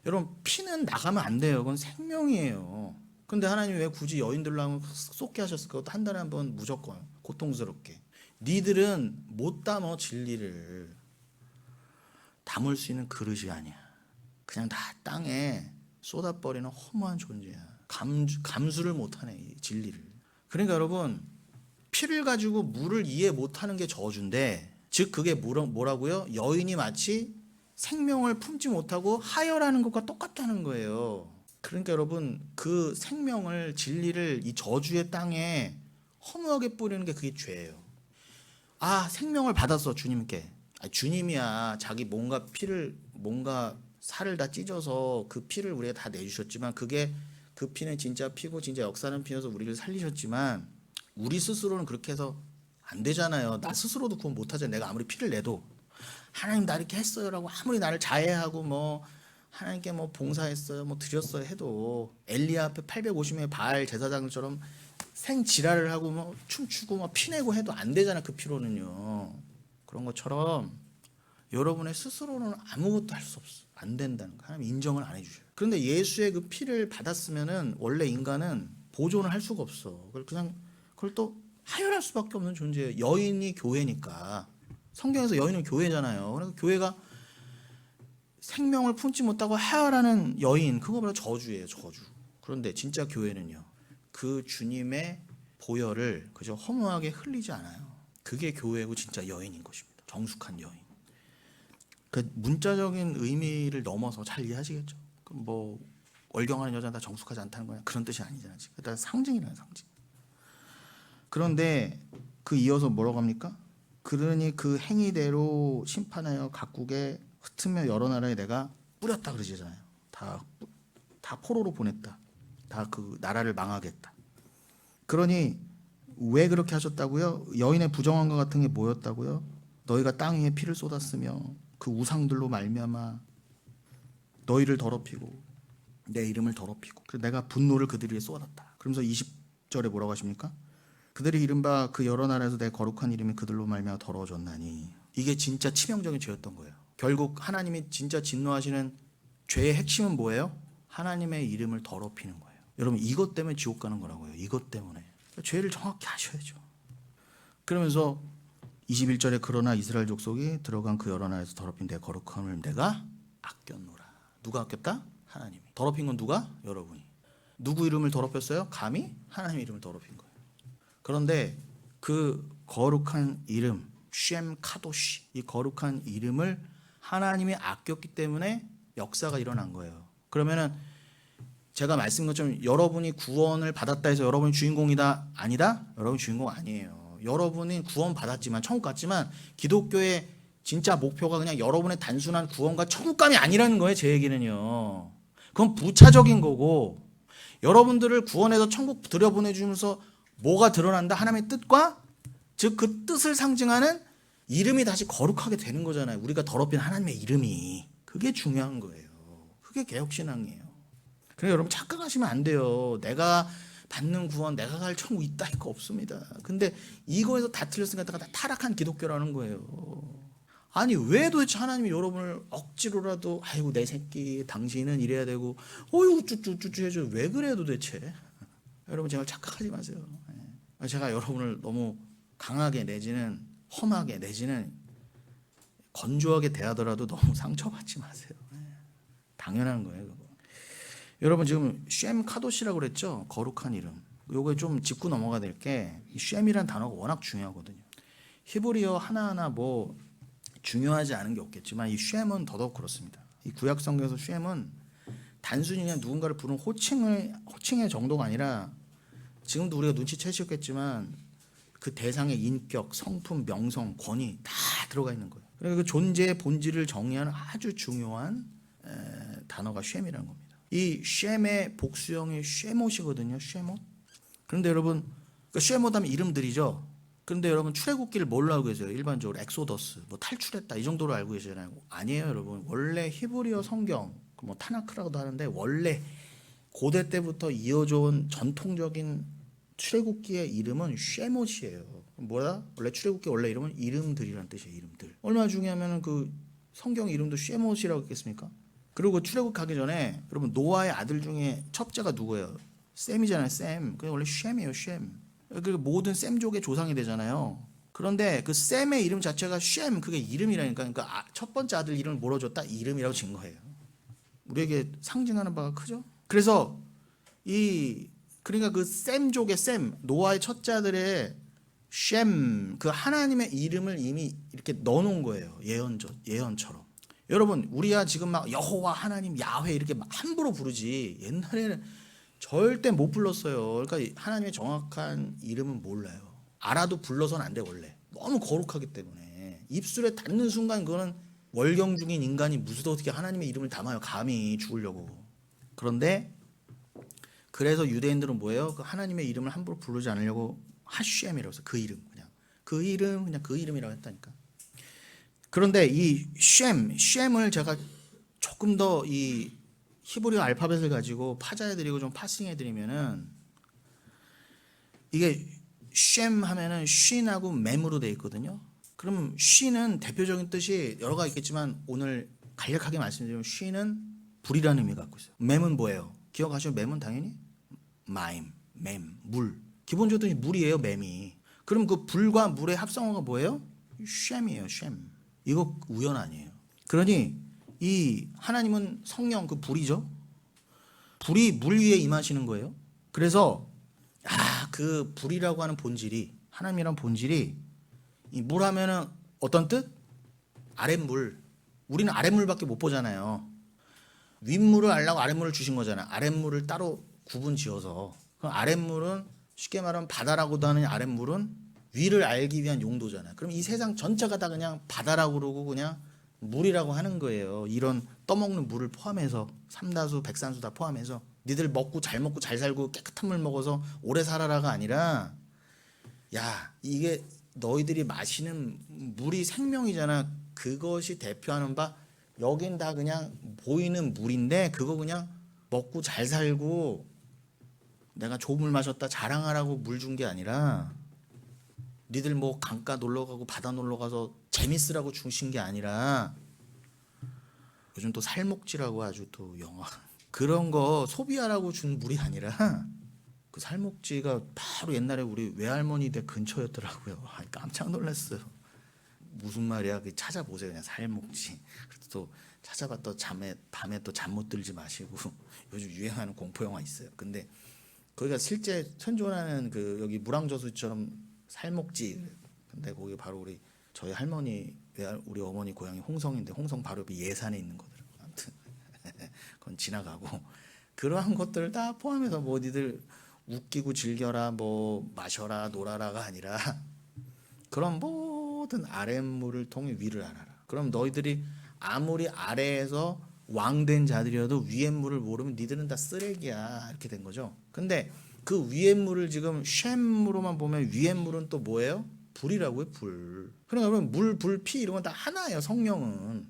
여러분 피는 나가면 안 돼요. 그건 생명이에요. 근데 하나님이 왜 굳이 여인들로 쏟게 하셨을까? 그것도 한 달에 한 번 무조건 고통스럽게. 니들은 못 담어 진리를. 담을 수 있는 그릇이 아니야. 그냥 다 땅에 쏟아버리는 허무한 존재야. 감수를 못하네 이 진리를. 그러니까 여러분 피를 가지고 물을 이해 못하는 게 저주인데 즉 그게 뭐라고요? 여인이 마치 생명을 품지 못하고 하혈하는 것과 똑같다는 거예요. 그러니까 여러분 그 생명을 진리를 이 저주의 땅에 허무하게 뿌리는 게 그게 죄예요. 생명을 받았어 주님께. 주님이야 자기 뭔가 살을 다 찢어서 그 피를 우리가 다 내주셨지만 그게 그 피는 진짜 피고 진짜 역사는 피여서 우리를 살리셨지만 우리 스스로는 그렇게 해서 안 되잖아요. 나 스스로도 그건 못하잖아요. 내가 아무리 피를 내도 하나님 나 이렇게 했어요라고 아무리 나를 자해하고 뭐 하나님께 뭐 봉사했어요 뭐 드렸어요 해도 엘리야 앞에 850명의 바알 제사장처럼 생지랄을 하고 뭐 춤추고 뭐 피내고 해도 안 되잖아. 그 피로는요. 그런 것처럼 여러분의 스스로는 아무것도 할 수 없어. 안 된다는 거. 하나님 인정을 안 해주셔요. 그런데 예수의 그 피를 받았으면은 원래 인간은 보존을 할 수가 없어. 그걸 또 하혈할 수밖에 없는 존재예요. 여인이 교회니까. 성경에서 여인은 교회잖아요. 그래서 교회가 생명을 품지 못하고 하혈하는 여인, 그거보다 저주예요, 저주. 그런데 진짜 교회는요. 그 주님의 보혈을 그저 허무하게 흘리지 않아요. 그게 교회고 진짜 여인인 것입니다. 정숙한 여인. 그 문자적인 의미를 넘어서 잘 이해하시겠죠? 뭐 월경하는 여자는 다 정숙하지 않다는 거냐 그런 뜻이 아니잖아요. 일단 상징이라는 상징. 그런데 그 이어서 뭐라고 합니까? 그러니 그 행위대로 심판하여 각국에 흩으며 여러 나라에 내가 뿌렸다 그러잖아요. 다 포로로 보냈다. 다 그 나라를 망하겠다. 그러니 왜 그렇게 하셨다고요? 여인의 부정한 것 같은 게 뭐였다고요? 너희가 땅 위에 피를 쏟았으며 그 우상들로 말미암아 너희를 더럽히고 내 이름을 더럽히고 그래서 내가 분노를 그들 위에 쏟았다. 그러면서 20절에 뭐라고 하십니까? 그들이 이른바 그 여러 나라에서 내 거룩한 이름이 그들로 말미암아 더러워졌나니. 이게 진짜 치명적인 죄였던 거예요. 결국 하나님이 진짜 진노하시는 죄의 핵심은 뭐예요? 하나님의 이름을 더럽히는 거예요. 여러분 이것 때문에 지옥 가는 거라고요. 이것 때문에. 죄를 정확히 하셔야죠. 그러면서 21절에 그러나 이스라엘 족속이 들어간 그 여러 나라에서 더럽힌 내 거룩함을 내가 아꼈노라. 누가 아꼈다? 하나님이. 더럽힌 건 누가? 여러분이. 누구 이름을 더럽혔어요? 감히 하나님 이름을 더럽힌 거예요. 그런데 그 거룩한 이름 쉔 카도시, 이 거룩한 이름을 하나님이 아꼈기 때문에 역사가 일어난 거예요. 그러면은 제가 말씀드린 것처럼 여러분이 구원을 받았다 해서 여러분이 주인공이다? 아니다? 여러분 주인공 아니에요. 여러분이 구원 받았지만 천국 갔지만 기독교의 진짜 목표가 그냥 여러분의 단순한 구원과 천국감이 아니라는 거예요. 제 얘기는요. 그건 부차적인 거고, 여러분들을 구원해서 천국 들여보내주면서 뭐가 드러난다? 하나님의 뜻과 즉 그 뜻을 상징하는 이름이 다시 거룩하게 되는 거잖아요. 우리가 더럽힌 하나님의 이름이. 그게 중요한 거예요. 그게 개혁신앙이에요. 그러니까 여러분 착각하시면 안 돼요. 내가 받는 구원, 내가 갈 천국 있다 이거 없습니다. 근데 이거에서 다 틀렸으니까 다 타락한 기독교라는 거예요. 아니 왜 도대체 하나님이 여러분을 억지로라도 아이고 내 새끼 당신은 이래야 되고 어이구 쭈쭈쭈쭈 해줘. 왜 그래요 도대체. 여러분 제발 착각하지 마세요. 제가 여러분을 너무 강하게 내지는 험하게 내지는 건조하게 대하더라도 너무 상처받지 마세요. 당연한 거예요. 그거. 여러분 지금 쉔 카도시라고 그랬죠? 거룩한 이름. 요거 좀 짚고 넘어가야 될 게 쉔이란 단어가 워낙 중요하거든요. 히브리어 하나하나 뭐 중요하지 않은 게 없겠지만 이 쉔은 더더욱 그렇습니다. 이 구약 성경에서 쉔은 단순히 그냥 누군가를 부르는 호칭의 정도가 아니라 지금도 우리가 눈치채셨겠지만 그 대상의 인격, 성품, 명성, 권위 다 들어가 있는 거예요. 그러니까 그 존재의 본질을 정의하는 아주 중요한 단어가 쉔이라는 겁니다. 이 쉔의 복수형이 쉐못이거든요. 쉐못. 그런데 여러분 그 쉐못 하면 이름들이죠. 그런데 여러분 출애굽기를 뭘로 알고 계세요? 일반적으로 엑소더스, 뭐 탈출했다 이 정도로 알고 계시잖아요. 아니에요, 여러분. 원래 히브리어 성경, 뭐 타나크라고도 하는데 원래 고대 때부터 이어져 온 전통적인 출애굽기의 이름은 쉐못이에요. 뭐야? 원래 출애굽기 원래 이름은 이름들이라는 뜻이에요. 이름들. 얼마나 중요하면 그 성경 이름도 쉐못이라고 했겠습니까? 그리고 출애굽 가기 전에 여러분 노아의 아들 중에 첫째가 누구예요? 셈이잖아요. 셈. 그게 원래 쉔이에요. 쉔. 그리고 모든 셈족의 조상이 되잖아요. 그런데 그 셈의 이름 자체가 쉔, 그게 이름이라니까. 그러니까 첫 번째 아들 이름을 뭐로 줬다? 이름이라고 진 거예요. 우리에게 상징하는 바가 크죠. 그래서 그러니까 그 셈족의 셈, 노아의 첫째 아들의 쉔, 그 하나님의 이름을 이미 이렇게 넣어놓은 거예요. 예언처럼. 여러분, 우리야 지금 막 여호와, 하나님, 야훼 이렇게 막 함부로 부르지. 옛날에는 절대 못 불렀어요. 그러니까 하나님의 정확한 이름은 몰라요. 알아도 불러서는 안 돼 원래. 너무 거룩하기 때문에. 입술에 닿는 순간 그거는 월경 중인 인간이 무슨 어떻게 하나님의 이름을 담아요. 감히 죽으려고. 그런데 그래서 유대인들은 뭐예요? 그 하나님의 이름을 함부로 부르지 않으려고 하쉔이라고 해서 그 이름 그냥 그 이름이라고 했다니까. 그런데 이 쉔을 제가 조금 더 이 히브리어 알파벳을 가지고 파자해드리고 좀 파싱해드리면은 이게 쉔 하면은 쉰하고 맴으로 돼 있거든요. 그럼 쉰은 대표적인 뜻이 여러 가지 있겠지만 오늘 간략하게 말씀드리면 쉰은 불이라는 의미가 갖고 있어요. 맴은 뭐예요? 기억하시죠? 맴은 당연히 맴, 물. 기본적으로 물이에요, 맴이. 그럼 그 불과 물의 합성어가 뭐예요? 쉔이에요, 쉔. 이거 우연 아니에요. 그러니 이 하나님은 성령 그 불이죠. 불이 물 위에 임하시는 거예요. 그래서 그 불이라고 하는 본질이 하나님이란 본질이 이 물 하면은 어떤 뜻? 아랫물. 우리는 아랫물밖에 못 보잖아요. 윗물을 알라고 아랫물을 주신 거잖아요. 아랫물을 따로 구분 지어서. 그럼 아랫물은 쉽게 말하면 바다라고도 하는 아랫물은 위를 알기 위한 용도잖아요. 그럼 이 세상 전체가 다 그냥 바다라고 그러고 그냥 물이라고 하는 거예요. 이런 떠먹는 물을 포함해서 삼다수, 백산수 다 포함해서 니들 먹고 잘 살고 깨끗한 물 먹어서 오래 살아라가 아니라 야 이게 너희들이 마시는 물이 생명이잖아. 그것이 대표하는 바 여긴 다 그냥 보이는 물인데 그거 그냥 먹고 잘 살고 내가 좋은 물 마셨다 자랑하라고 물 준 게 아니라, 니들 뭐 강가 놀러 가고 바다 놀러 가서 재밌으라고 주신 게 아니라, 요즘 또 살목지라고 아주 또 영화 그런 거 소비하라고 준 물이 아니라, 그 살목지가 바로 옛날에 우리 외할머니 댁 근처였더라고요. 깜짝 놀랐어요. 무슨 말이야? 그 찾아보세요. 그냥 살목지. 그래도 또 찾아봤더 밤에 또 잠 못 들지 마시고 요즘 유행하는 공포 영화 있어요. 근데 거기가 실제 현존하는 그 여기 무랑저수처럼 살목지. 근데 거기 바로 저희 할머니 우리 어머니 고향이 홍성인데 홍성 바로 옆에 예산에 있는 거더라고요. 아무튼 그건 지나가고, 그러한 것들을 다 포함해서 뭐 니들 웃기고 즐겨라, 뭐 마셔라, 놀아라가 아니라, 그런 모든 아랫물을 통해 위를 알아라. 그럼 너희들이 아무리 아래에서 왕된 자들이어도 위의 물을 모르면 니들은 다 쓰레기야, 이렇게 된 거죠. 근데 그 위의 물을 지금 쉔으로만 보면 위의 물은 또 뭐예요? 불이라고요, 불. 그러니까 여러분 물, 불, 피 이런 건 다 하나예요, 성령은.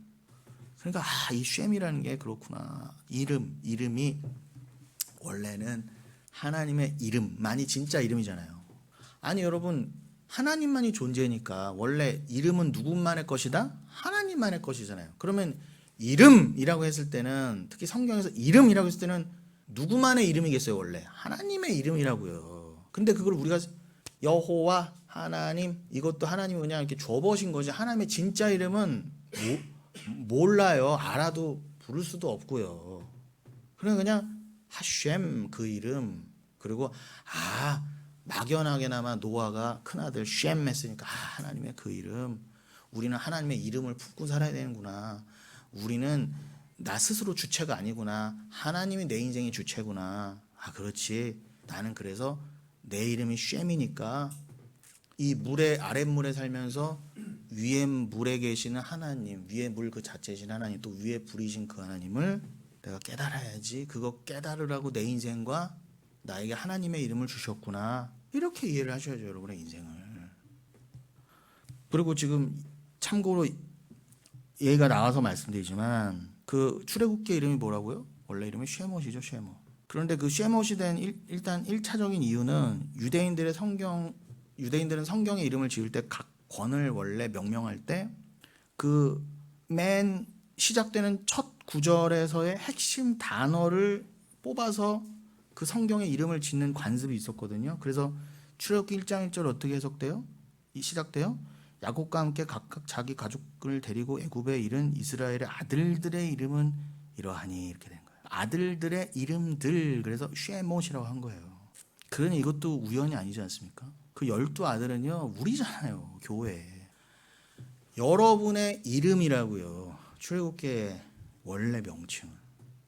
그러니까 이 쉔이라는 게 그렇구나. 이름이 원래는 하나님의 이름만이 진짜 이름이잖아요. 아니 여러분, 하나님만이 존재니까 원래 이름은 누구만의 것이다? 하나님만의 것이잖아요. 그러면 이름이라고 했을 때는, 특히 성경에서 이름이라고 했을 때는 누구만의 이름이겠어요? 원래 하나님의 이름이라고요. 근데 그걸 우리가 여호와, 하나님, 이것도 하나님이 그냥 이렇게 줘버신 거지, 하나님의 진짜 이름은 몰라요. 알아도 부를 수도 없고요. 그냥 하쉔, 그 이름. 그리고 막연하게나마 노아가 큰아들 쉔 했으니까 하나님의 그 이름. 우리는 하나님의 이름을 품고 살아야 되는구나. 우리는 나 스스로 주체가 아니구나. 하나님이 내 인생의 주체구나. 그렇지. 나는 그래서 내 이름이 쉔이니까 이 물의 아랫물에 살면서 위에 물에 계시는 하나님, 위에 물 그 자체이신 하나님, 또 위에 불이신 그 하나님을 내가 깨달아야지. 그거 깨달으라고 내 인생과 나에게 하나님의 이름을 주셨구나. 이렇게 이해를 하셔야죠, 여러분의 인생을. 그리고 지금 참고로 얘기가 나와서 말씀드리지만, 그 출애굽기의 이름이 뭐라고요? 원래 이름이 쉐못이죠, 쉐못. 그런데 그 쉐못이 된 일단 1차적인 이유는, 유대인들은 성경의 이름을 지을 때 각 권을 원래 명명할 때 그 맨 시작되는 첫 구절에서의 핵심 단어를 뽑아서 그 성경의 이름을 짓는 관습이 있었거든요. 그래서 출애굽기 1장 1절 어떻게 해석돼요? 시작돼요? 야곱과 함께 각각 자기 가족을 데리고 애굽에 이른 이스라엘의 아들들의 이름은 이러하니, 이렇게 된 거예요. 아들들의 이름들, 그래서 쉐못이라고 한 거예요. 그러니 이것도 우연이 아니지 않습니까? 그 12아들은요 우리잖아요, 교회. 여러분의 이름이라고요. 출애굽기의 원래 명칭은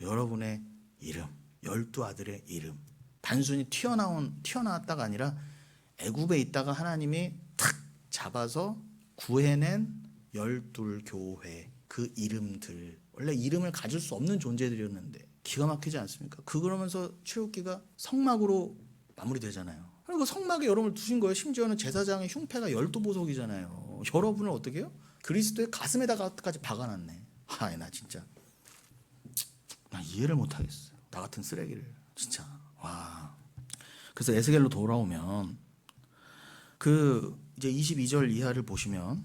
여러분의 이름, 12아들의 이름. 단순히 튀어나왔다가 아니라 애굽에 있다가 하나님이 탁 잡아서 구해낸 12교회, 그 이름들. 원래 이름을 가질 수 없는 존재들이었는데 기가 막히지 않습니까? 그러면서 출애굽기가 성막으로 마무리되잖아요. 그리고 성막에 여러분을 두신 거예요. 심지어는 제사장의 흉패가 12보석이잖아요. 여러분을 어떻게 해요? 그리스도의 가슴에다가까지 박아놨네. 나 진짜 이해를 못하겠어요. 나 같은 쓰레기를 진짜. 와. 그래서 에스겔로 돌아오면 그 이제 22절 이하를 보시면,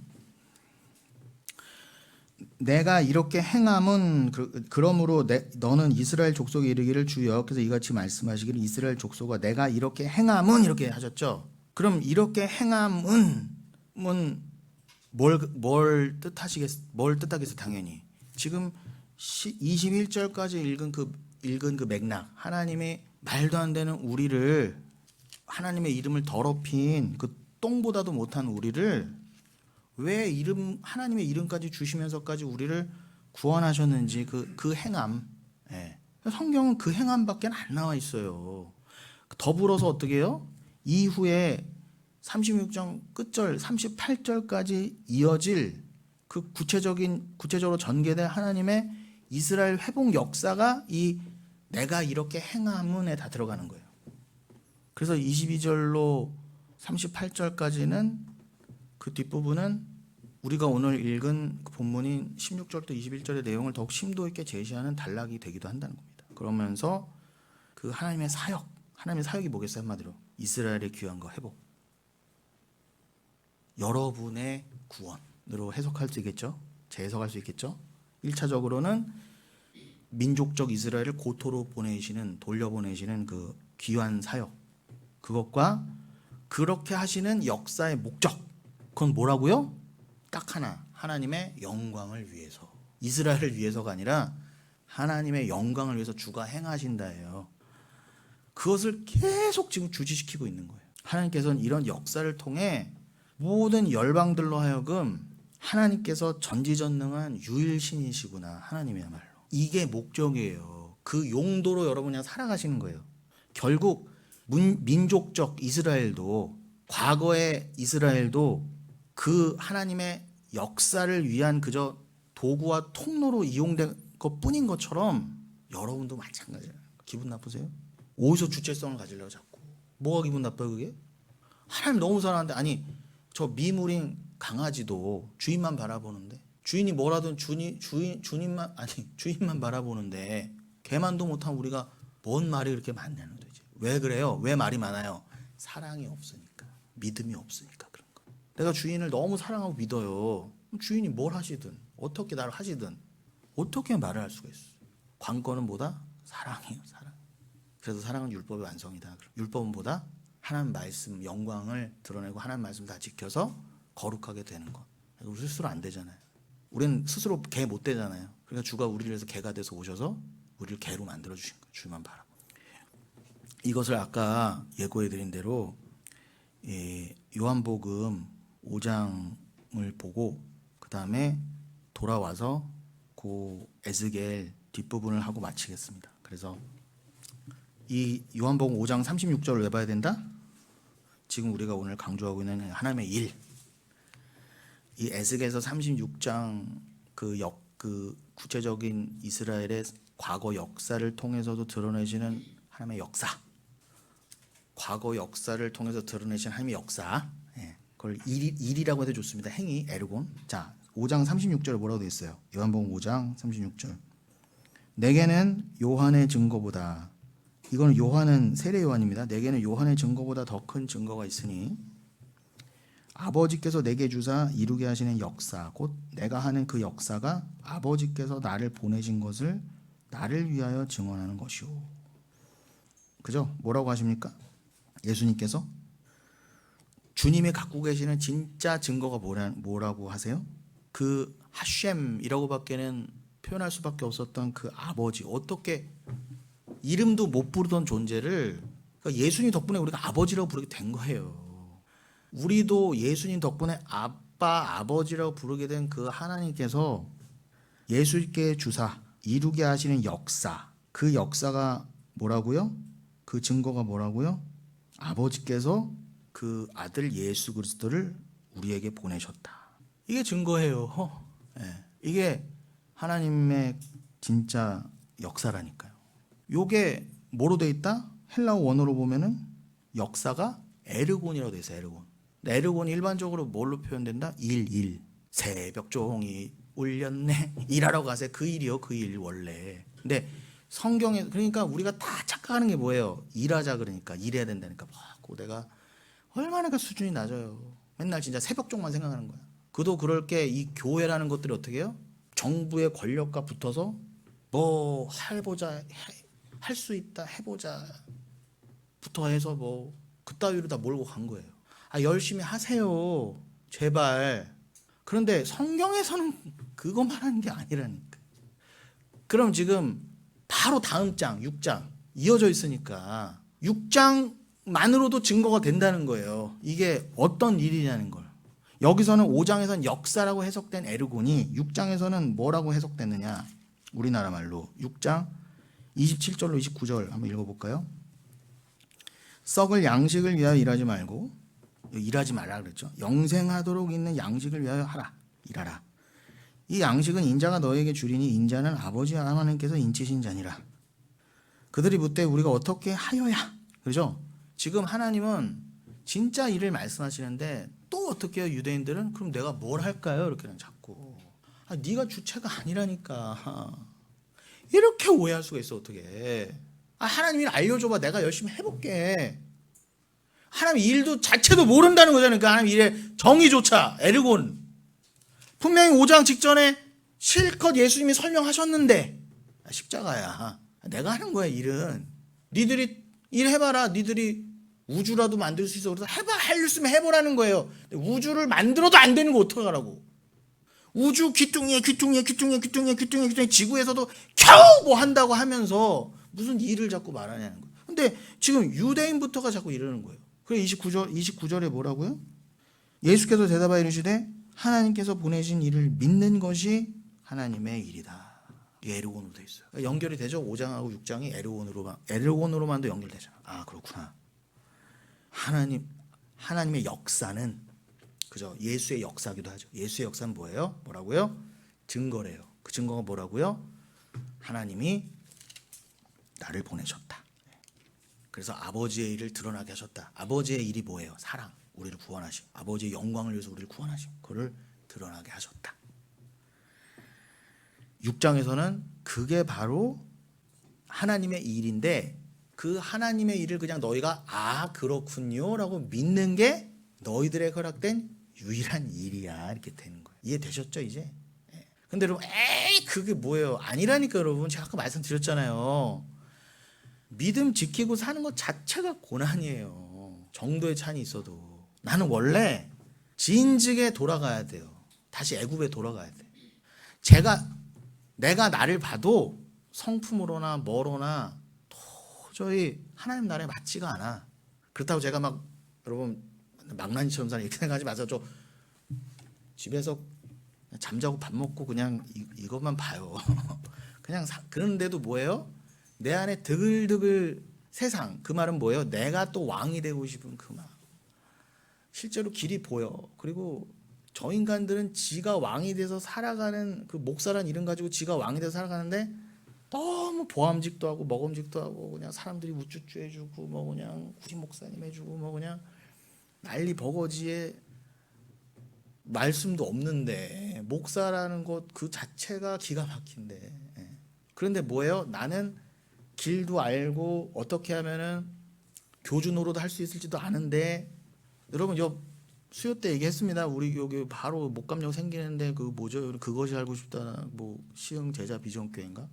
내가 이렇게 행함은 그러므로 너는 이스라엘 족속에 이르기를 주 여호와께서 이같이 말씀하시기를 이스라엘 족속아 내가 이렇게 행함은, 이렇게 하셨죠. 그럼 이렇게 행함은 뭘 뜻하겠어요? 당연히 지금 21절까지 읽은 그 맥락, 하나님의 말도 안 되는 우리를, 하나님의 이름을 더럽힌 그 똥보다도 못한 우리를 왜 하나님의 이름까지 주시면서까지 우리를 구원하셨는지, 그 행함. 성경은 그 행함밖에 안 나와 있어요. 더불어서 어떻게 해요? 이후에 36장 끝절 38절까지 이어질 그 구체적으로 전개된 하나님의 이스라엘 회복 역사가 이 내가 이렇게 행함은에 다 들어가는 거예요. 그래서 22절로 38절까지는 그 뒷부분은 우리가 오늘 읽은 그 본문인 16절부터 21절의 내용을 더욱 심도 있게 제시하는 단락이 되기도 한다는 겁니다. 그러면서 그 하나님의 사역, 하나님의 사역이 뭐겠어요? 한마디로 이스라엘의 귀한 거 회복, 여러분의 구원으로 해석할 수 있겠죠? 재해석할 수 있겠죠? 1차적으로는 민족적 이스라엘을 고토로 보내시는, 돌려보내시는 그 귀한 사역, 그것과 그렇게 하시는 역사의 목적, 그건 뭐라고요? 딱 하나, 하나님의 영광을 위해서, 이스라엘을 위해서가 아니라 하나님의 영광을 위해서 주가 행하신다예요. 그것을 계속 지금 주지시키고 있는 거예요. 하나님께서는 이런 역사를 통해 모든 열방들로 하여금 하나님께서 전지전능한 유일신이시구나, 하나님이야말로. 이게 목적이에요. 그 용도로 여러분이 그냥 살아가시는 거예요. 결국 민족적 이스라엘도, 과거의 이스라엘도 그 하나님의 역사를 위한 그저 도구와 통로로 이용된 것뿐인 것처럼 여러분도 마찬가지예요. 기분 나쁘세요? 어디서 주체성을 가지려고 자꾸. 뭐가 기분 나빠요 그게? 하나님 너무 사랑하는데, 아니 저 미물인 강아지도 주인만 바라보는데, 주인이 뭐라든 주인만 바라보는데 개만도 못한 우리가 뭔 말이 그렇게 많냐는 거지. 왜 그래요? 왜 말이 많아요? 사랑이 없으니까, 믿음이 없으니까 그런 거. 내가 주인을 너무 사랑하고 믿어요. 주인이 뭘 하시든 어떻게 나를 하시든 어떻게 말을 할 수가 있어? 관건은 뭐다? 사랑이에요, 사랑. 그래서 사랑은 율법의 완성이다. 율법은 뭐다? 하나님 말씀 영광을 드러내고 하나님 말씀 다 지켜서 거룩하게 되는 것. 우리 스스로 안 되잖아요. 우리는 스스로 개 못 되잖아요. 그러니까 주가 우리를 위해서 개가 돼서 오셔서 우리를 개로 만들어 주신 거예요. 주만 바라보. 이것을 아까 예고해드린 대로 요한복음 5장을 보고 그 다음에 돌아와서 그 에스겔 뒷부분을 하고 마치겠습니다. 그래서 이 요한복음 5장 36절을 왜 봐야 된다? 지금 우리가 오늘 강조하고 있는 하나님의 일, 이 에스겔서 36장 그 구체적인 이스라엘의 과거 역사를 통해서도 드러내시는 하나님의 역사, 과거 역사를 통해서 드러내신 하나님의 역사, 그걸 일이라고 해도 좋습니다. 행위, 에르곤. 자, 5장 36절에 뭐라고 되어 있어요? 요한복음 5장 36절. 내게는 요한의 증거보다, 이거는 요한은 세례 요한입니다. 내게는 요한의 증거보다 더 큰 증거가 있으니 아버지께서 내게 주사 이루게 하시는 역사, 곧 내가 하는 그 역사가 아버지께서 나를 보내신 것을 나를 위하여 증언하는 것이오. 그죠? 뭐라고 하십니까? 예수님께서 주님이 갖고 계시는 진짜 증거가 뭐라고 하세요? 그 하셴이라고밖에는 표현할 수밖에 없었던 그 아버지, 어떻게 이름도 못 부르던 존재를, 그러니까 예수님 덕분에 우리가 아버지라고 부르게 된 거예요. 우리도 예수님 덕분에 아빠, 아버지라고 부르게 된 그 하나님께서 예수께 주사 이루게 하시는 역사, 그 역사가 뭐라고요? 그 증거가 뭐라고요? 아버지께서 그 아들 예수 그리스도를 우리에게 보내셨다. 이게 증거예요. 이게 하나님의 진짜 역사라니까요. 요게 뭐로 돼 있다? 헬라어 원어로 보면은 역사가 에르곤이라고 돼 있어요. 에르곤. 에르곤이 일반적으로 뭘로 표현된다? 일. 새벽 종이 울렸네. 일하러 가세요. 그 일이요. 그 일 원래. 근데 성경에, 그러니까 우리가 다 착각하는 게 뭐예요? 일하자 그러니까, 일해야 된다니까. 내가 얼마나 그 수준이 낮아요. 맨날 진짜 새벽종만 생각하는 거야. 그도 그럴 게 이 교회라는 것들이 어떻게 해요? 정부의 권력과 붙어서 뭐 해보자, 할 수 있다, 해보자 부터 해서 뭐 그따위로 다 몰고 간 거예요. 열심히 하세요, 제발. 그런데 성경에서는 그거 말하는 게 아니라니까. 그럼 지금 바로 다음 장 6장 이어져 있으니까 6장만으로도 증거가 된다는 거예요. 이게 어떤 일이냐는 걸. 여기서는 5장에서는 역사라고 해석된 에르곤이 6장에서는 뭐라고 해석됐느냐? 우리나라 말로 6장 27절로 29절 한번 읽어볼까요? 썩을 양식을 위하여 일하지 말고, 일하지 말라 그랬죠. 영생하도록 있는 양식을 위하여 하라, 일하라. 이 양식은 인자가 너에게 주리니 인자는 아버지 하나님께서 인치신 자니라. 그들이 묻되 우리가 어떻게 하여야? 그렇죠? 지금 하나님은 진짜 일을 말씀하시는데 또 어떻게 해요? 유대인들은 그럼 내가 뭘 할까요? 이렇게는 자꾸. 네가 주체가 아니라니까. 이렇게 오해할 수가 있어. 어떻게? 하나님이 알려줘봐. 내가 열심히 해볼게. 하나님 일도 자체도 모른다는 거잖아요. 그러니까 하나님 일의 정의조차 에르곤. 분명히 5장 직전에 실컷 예수님이 설명하셨는데 십자가야. 내가 하는 거야 일은. 니들이 일해봐라. 니들이 우주라도 만들 수 있어. 그래서 해봐. 할 수 있으면 해보라는 거예요. 우주를 만들어도 안 되는 거 어떡하라고. 우주 귀퉁이에 지구에서도 겨우 뭐 한다고 하면서 무슨 일을 자꾸 말하냐는 거예요. 근데 지금 유대인부터가 자꾸 이러는 거예요. 그래 29절에 뭐라고요? 예수께서 대답하여 이르시되 하나님께서 보내신 일을 믿는 것이 하나님의 일이다. 에르곤으로 돼 있어요. 연결이 되죠. 5장하고 6장이 에르곤으로만도 연결되잖아. 그렇구나. 하나님의 역사는 그죠? 예수의 역사기도 하죠. 예수의 역사는 뭐예요? 뭐라고요? 증거래요. 그 증거가 뭐라고요? 하나님이 나를 보내셨다. 그래서 아버지의 일을 드러나게 하셨다. 아버지의 일이 뭐예요? 사랑. 우리를 구원하시고 아버지의 영광을 위해서 우리를 구원하시고 그를 드러나게 하셨다. 6장에서는 그게 바로 하나님의 일인데 그 하나님의 일을 그냥 너희가 그렇군요 라고 믿는 게 너희들의 허락된 유일한 일이야. 이렇게 되는 거예요. 이해되셨죠 이제? 근데 여러분 그게 뭐예요? 아니라니까 여러분. 제가 아까 말씀드렸잖아요. 믿음 지키고 사는 것 자체가 고난이에요. 정도의 차이는 있어도. 나는 원래 진즉에 돌아가야 돼요. 다시 애굽에 돌아가야 돼. 내가 나를 봐도 성품으로나 뭐로나 도저히 하나님 나라에 맞지가 않아. 그렇다고 제가 막 여러분 망나니처럼 사는 이렇게 생각하지 마세요. 저 집에서 잠자고 밥 먹고 그냥 이것만 봐요. 그냥 그런데도 뭐예요? 내 안에 드글드글 세상. 그 말은 뭐예요? 내가 또 왕이 되고 싶은 그 말. 실제로 길이 보여. 그리고 저 인간들은 지가 왕이 돼서 살아가는 그 목사란 이름 가지고 지가 왕이 돼서 살아가는데 너무 보암직도 하고 먹음직도 하고 그냥 사람들이 우쭈쭈 해주고 뭐 그냥 우리 목사님 해주고 뭐 그냥 난리 버거지에 말씀도 없는데 목사라는 것 그 자체가 기가 막힌데. 그런데 뭐예요? 나는 길도 알고 어떻게 하면은 교주 노릇 할 수 있을지도 아는데 여러분 수요 때 얘기했습니다. 우리 여기 바로 목감령 생기는데 그 뭐죠? 그것이 알고 싶다. 뭐 시흥 제자 비전교회인가?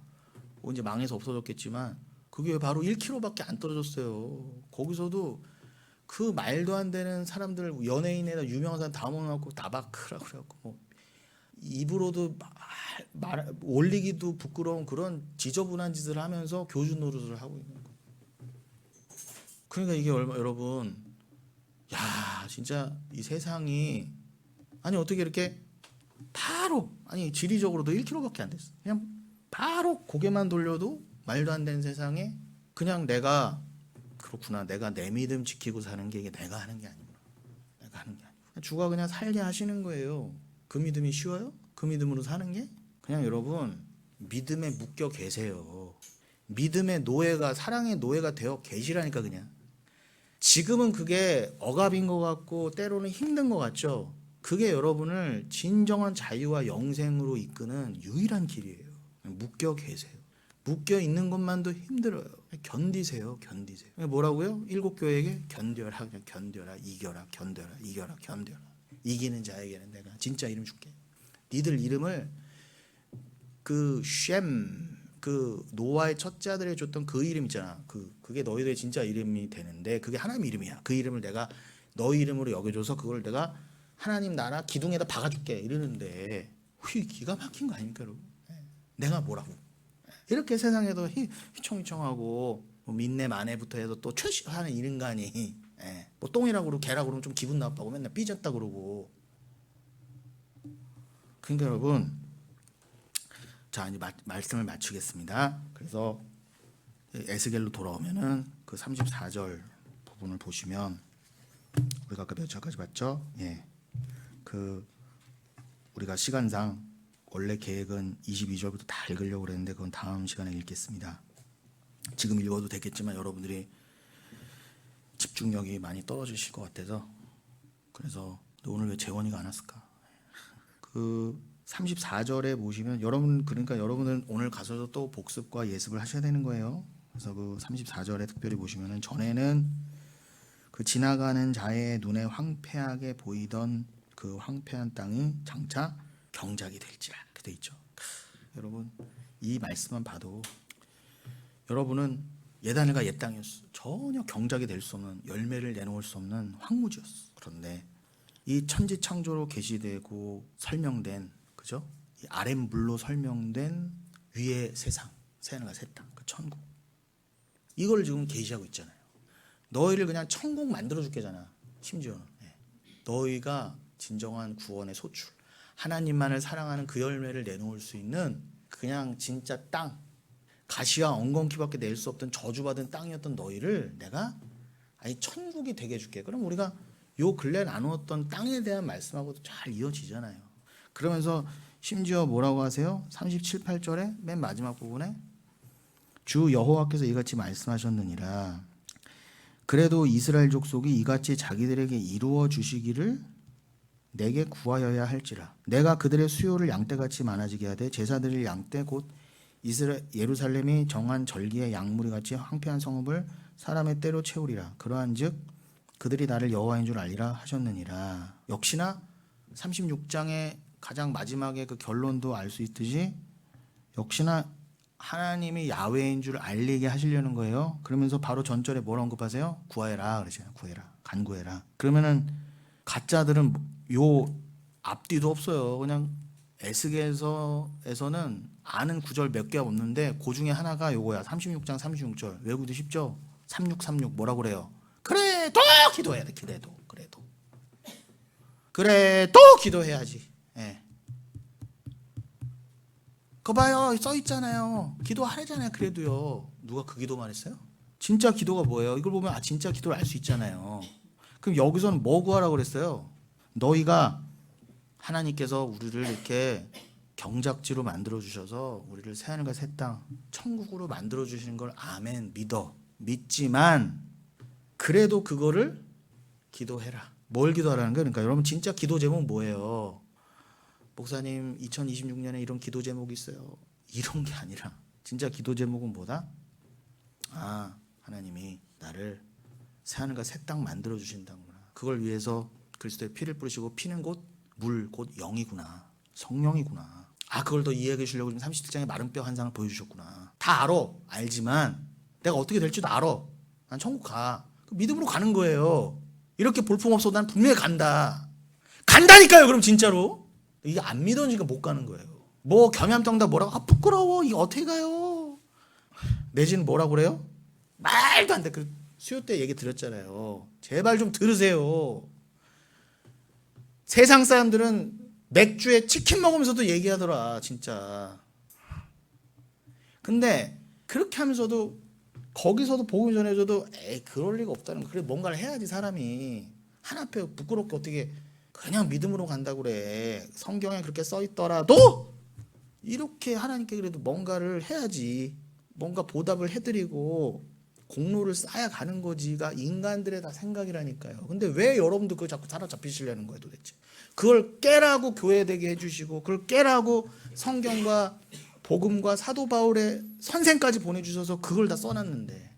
이제 망해서 없어졌겠지만 그게 바로 1km밖에 안 떨어졌어요. 거기서도 그 말도 안 되는 사람들 연예인에다 유명한 사람 다 모아놓고 다바크라고 그래갖고 뭐 입으로도 말 올리기도 부끄러운 그런 지저분한 짓을 하면서 교주 노릇을 하고 있는 거예요. 그러니까 이게 여러분 진짜 이 세상이 어떻게 이렇게 바로 지리적으로도 1km밖에 안 됐어. 그냥 바로 고개만 돌려도 말도 안 되는 세상에 그냥 내가 그렇구나. 내가 내 믿음 지키고 사는 게 이게 내가 하는 게 아니구나. 내가 하는 게 아니고 주가 그냥 살게 하시는 거예요. 그 믿음이 쉬워요? 그 믿음으로 사는 게? 그냥 여러분 믿음에 묶여 계세요. 믿음의 노예가 사랑의 노예가 되어 계시라니까. 그냥 지금은 그게 억압인 것 같고 때로는 힘든 것 같죠. 그게 여러분을 진정한 자유와 영생으로 이끄는 유일한 길이에요. 묶여 계세요. 묶여 있는 것만도 힘들어요. 견디세요. 뭐라고요? 7교회에게 견뎌라, 이겨라, 견뎌라. 이기는 자에게는 내가 진짜 이름 줄게. 니들 이름을 그 노아의 첫째 아들에 줬던 그 이름 있잖아. 그게 너희들의 진짜 이름이 되는데 그게 하나님 이름이야. 그 이름을 내가 너희 이름으로 여겨줘서 그걸 내가 하나님 나라 기둥에다 박아줄게 이러는데 기가 막힌 거 아닙니까 여러분? 내가 뭐라고? 이렇게 세상에도 휘청휘청하고 뭐 민내 만에부터 해서 또 최시하는 인간이 뭐 똥이라고 그러고 개라고 그러면 좀 기분 나빠고 맨날 삐졌다 그러고. 그러니까 여러분 자 이제 말씀을 마치겠습니다. 그래서 에스겔로 돌아오면은 그 34절 부분을 보시면 우리가 아까 몇 절까지 봤죠? 그 우리가 시간상 원래 계획은 22절부터 다 읽으려고 그랬는데 그건 다음 시간에 읽겠습니다. 지금 읽어도 되겠지만 여러분들이 집중력이 많이 떨어지실 것 같아서 그래서 오늘 왜 재원이가 안 왔을까? 그 34절에 보시면 여러분은 오늘 가서도 또 복습과 예습을 하셔야 되는 거예요. 그래서 그 34절에 특별히 보시면은 전에는 그 지나가는 자의 눈에 황폐하게 보이던 그 황폐한 땅이 장차 경작이 될지라 이렇게 돼 있죠. 여러분 이 말씀만 봐도 여러분은 옛하늘과 옛 땅이었어. 전혀 경작이 될 수 없는, 열매를 내놓을 수 없는 황무지였어. 그런데 이 천지창조로 계시되고 설명된, 그죠? 이 아랫물로 설명된 위의 세상, 새하늘과 새 땅, 그 천국, 이걸 지금 계시하고 있잖아요. 너희를 그냥 천국 만들어 줄게잖아. 심지어는 너희가 진정한 구원의 소출, 하나님만을 사랑하는 그 열매를 내놓을 수 있는 그냥 진짜 땅, 가시와 엉겅퀴밖에 낼 수 없던 저주받은 땅이었던 너희를 내가 아니 천국이 되게 해줄게. 그럼 우리가 요 근래 나누었던 땅에 대한 말씀하고도 잘 이어지잖아요. 그러면서 심지어 뭐라고 하세요? 37, 8절에 맨 마지막 부분에 주 여호와께서 이같이 말씀하셨느니라. 그래도 이스라엘 족속이 이같이 자기들에게 이루어 주시기를 내게 구하여야 할지라. 내가 그들의 수요를 양떼같이 많아지게 하되 제사드릴 양떼 곧 예루살렘이 정한 절기의 양무리같이 황폐한 성읍을 사람의 때로 채우리라. 그러한즉 그들이 나를 여호와인 줄 알리라 하셨느니라. 역시나 36장의 가장 마지막에 그 결론도 알 수 있듯이 역시나 하나님이 야훼인 줄 알리게 하시려는 거예요. 그러면서 바로 전절에 뭘 언급하세요? 구하해라 그러잖아요. 구해라, 간구해라. 그러면은 가짜들은 요 앞뒤도 없어요. 그냥 에스겔서에서는 아는 구절 몇 개가 없는데 그 중에 하나가 요거야. 36장 36절 외우기도 쉽죠. 3636 뭐라고 그래요? 그래도 기도해야 돼. 그래도 기도해야지. 예. 그거 봐요. 써 있잖아요. 기도하래잖아요. 그래도요. 누가 그 기도만 했어요? 진짜 기도가 뭐예요? 이걸 보면 진짜 기도를 알 수 있잖아요. 그럼 여기서는 뭐 구하라고 그랬어요? 너희가 하나님께서 우리를 이렇게 경작지로 만들어 주셔서 우리를 새하늘과 새 땅 천국으로 만들어 주시는 걸 아멘 믿지만 그래도 그거를 기도해라. 뭘 기도하라는 거예요? 그러니까 여러분 진짜 기도 제목 뭐예요? 목사님 2026년에 이런 기도 제목이 있어요. 이런 게 아니라 진짜 기도 제목은 뭐다? 하나님이 나를 새하늘과 새 땅 만들어 주신다구나. 그걸 위해서 그리스도의 피를 뿌리시고 피는 곧 물, 곧 영이구나. 성령이구나. 그걸 더 이해해 주시려고 지금 37장의 마른 뼈 환상을 보여주셨구나. 다 알아. 알지만 내가 어떻게 될지도 알아. 난 천국 가. 믿음으로 가는 거예요. 이렇게 볼품없어도 난 분명히 간다니까요. 그럼 진짜로. 이게 안 믿어지니까 못 가는 거예요. 뭐 겸양덩다 뭐라고 부끄러워. 이거 어떻게 가요. 내지는 뭐라고 그래요? 말도 안 돼. 그 수요 때 얘기 드렸잖아요. 제발 좀 들으세요. 세상 사람들은 맥주에 치킨 먹으면서도 얘기하더라. 진짜. 근데 그렇게 하면서도 거기서도 보기 전에도 그럴 리가 없다는 거. 그래 뭔가를 해야지 사람이. 하나 앞에 부끄럽게 어떻게 그냥 믿음으로 간다고 그래. 성경에 그렇게 써 있더라도 이렇게 하나님께 그래도 뭔가를 해야지. 뭔가 보답을 해드리고 공로를 쌓아 가는 거지가 인간들의 다 생각이라니까요. 근데 왜 여러분들 그거 자꾸 사로잡히시려는 거예요 도대체. 그걸 깨라고 교회되게 해주시고 그걸 깨라고 성경과 복음과 사도 바울의 선생까지 보내주셔서 그걸 다 써놨는데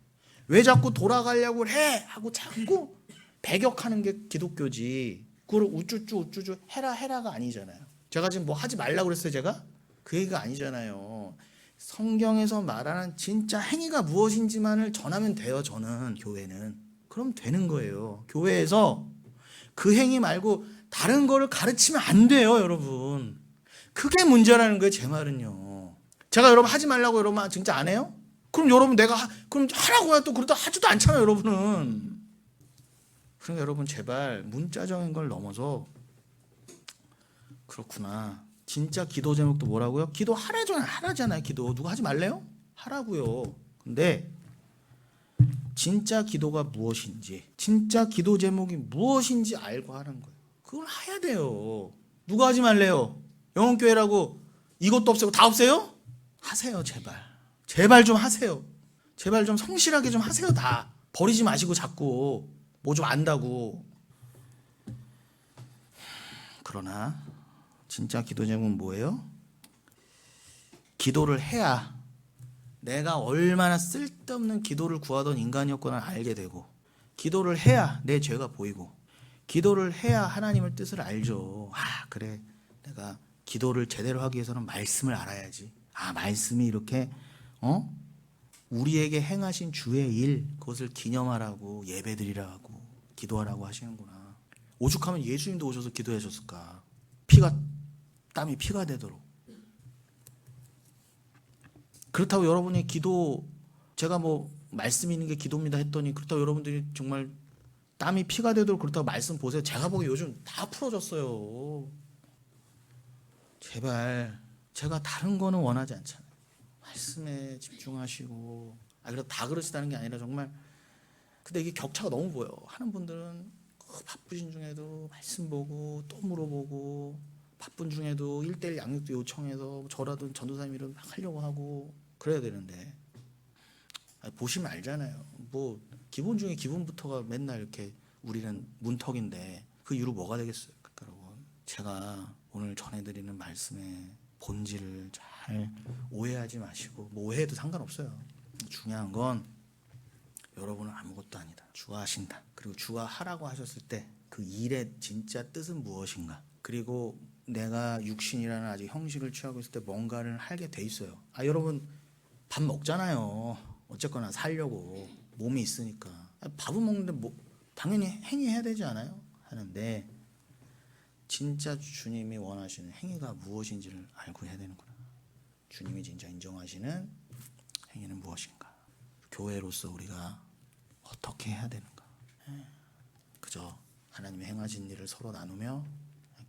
왜 자꾸 돌아가려고 해 하고 자꾸 배격하는 게 기독교지. 그걸 우쭈쭈 해라가 아니잖아요. 제가 지금 뭐 하지 말라고 그랬어요 제가? 그 얘기가 아니잖아요. 성경에서 말하는 진짜 행위가 무엇인지만을 전하면 돼요. 저는 교회는 그럼 되는 거예요. 교회에서 그 행위 말고 다른 거를 가르치면 안 돼요 여러분. 그게 문제라는 거예요. 제 말은요. 제가 여러분 하지 말라고 여러분 진짜 안 해요? 그럼 여러분 그럼 하라고요. 또 그러다 하지도 않잖아요 여러분은. 그러니까 여러분 제발 문자적인 걸 넘어서 그렇구나. 진짜 기도 제목도 뭐라고요? 기도 하라잖아요. 기도 누가 하지 말래요? 하라고요. 근데 진짜 기도가 무엇인지, 진짜 기도 제목이 무엇인지 알고 하는 거예요. 그걸 해야 돼요. 누가 하지 말래요? 영혼교회라고 이것도 없애고 다 없애요? 하세요 제발. 제발 좀 하세요. 제발 좀 성실하게 좀 하세요. 다 버리지 마시고 자꾸 뭐 좀 안다고. 그러나 진짜 기도 제목은 뭐예요? 기도를 해야 내가 얼마나 쓸데없는 기도를 구하던 인간이었구나 알게 되고, 기도를 해야 내 죄가 보이고, 기도를 해야 하나님의 뜻을 알죠. 아, 그래, 내가 기도를 제대로 하기 위해서는 말씀을 알아야지. 아, 말씀이 이렇게 우리에게 행하신 주의 일, 그것을 기념하라고, 예배드리라고, 기도하라고 하시는구나. 오죽하면 예수님도 오셔서 기도하셨을까. 땀이 피가 되도록. 그렇다고 여러분이 기도, 제가 뭐 말씀 있는 게 기도입니다 했더니, 그렇다고 여러분들이 정말 땀이 피가 되도록 그렇다고 말씀 보세요. 제가 보기 요즘 다 풀어졌어요. 제발, 제가 다른 거는 원하지 않잖아요. 말씀에 집중하시고, 그래도 다 그러시다는 게 아니라 정말, 근데 이게 격차가 너무 보여. 하는 분들은 바쁘신 중에도 말씀 보고 또 물어보고, 바쁜 중에도 1:1 양육도 요청해서 저라도 전도사님 일을 막 하려고 하고 그래야 되는데, 보시면 알잖아요. 뭐 기본 중에 기본부터가 맨날 이렇게 우리는 문턱인데 그 이후로 뭐가 되겠어요? 그러니까 여러분, 제가 오늘 전해드리는 말씀의 본질을 잘 오해하지 마시고, 뭐 오해해도 상관없어요. 중요한 건 여러분은 아무것도 아니다. 주가 하신다. 그리고 주가 하라고 하셨을 때 그 일의 진짜 뜻은 무엇인가. 그리고 내가 육신이라는 아직 형식을 취하고 있을 때 뭔가를 하게 돼 있어요. 여러분 밥 먹잖아요. 어쨌거나 살려고 몸이 있으니까. 밥은 먹는데 뭐 당연히 행위해야 되지 않아요? 하는데 진짜 주님이 원하시는 행위가 무엇인지를 알고 해야 되는구나. 주님이 진짜 인정하시는 행위는 무엇인가. 교회로서 우리가 어떻게 해야 되는가. 그저 하나님의 행하신 일을 서로 나누며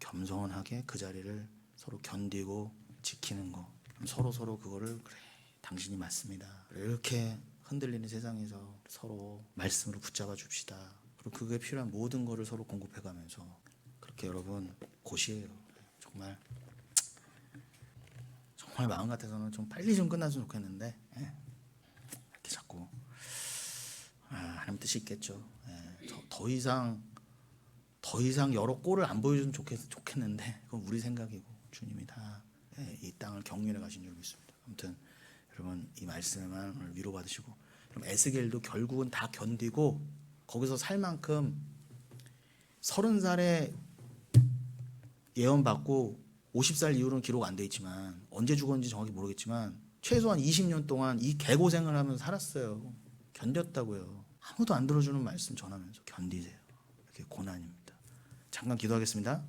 겸손하게 그 자리를 서로 견디고 지키는 거. 서로 그거를, 그래, 당신이 맞습니다, 이렇게 흔들리는 세상에서 서로 말씀으로 붙잡아 줍시다. 그리고 그게 필요한 모든 거를 서로 공급해가면서, 그렇게 여러분 곧이에요. 정말 마음 같아서는 좀 빨리 좀 끝났으면 좋겠는데, 이렇게 자꾸 하나님 뜻이 있겠죠. 더 이상 여러 꼴을 안 보여주면 좋겠는데, 그건 우리 생각이고 주님이 다 이 땅을 경륜해 가신 줄 믿습니다. 아무튼 여러분, 이 말씀만 오늘 위로받으시고, 그럼 에스겔도 결국은 다 견디고 거기서 살 만큼 30살에 예언받고 50살 이후로는 기록 안 돼 있지만, 언제 죽었는지 정확히 모르겠지만 최소한 20년 동안 이 개고생을 하면서 살았어요. 견뎠다고요. 아무도 안 들어주는 말씀 전하면서 견디세요. 이렇게 고난입니다. 잠깐 기도하겠습니다.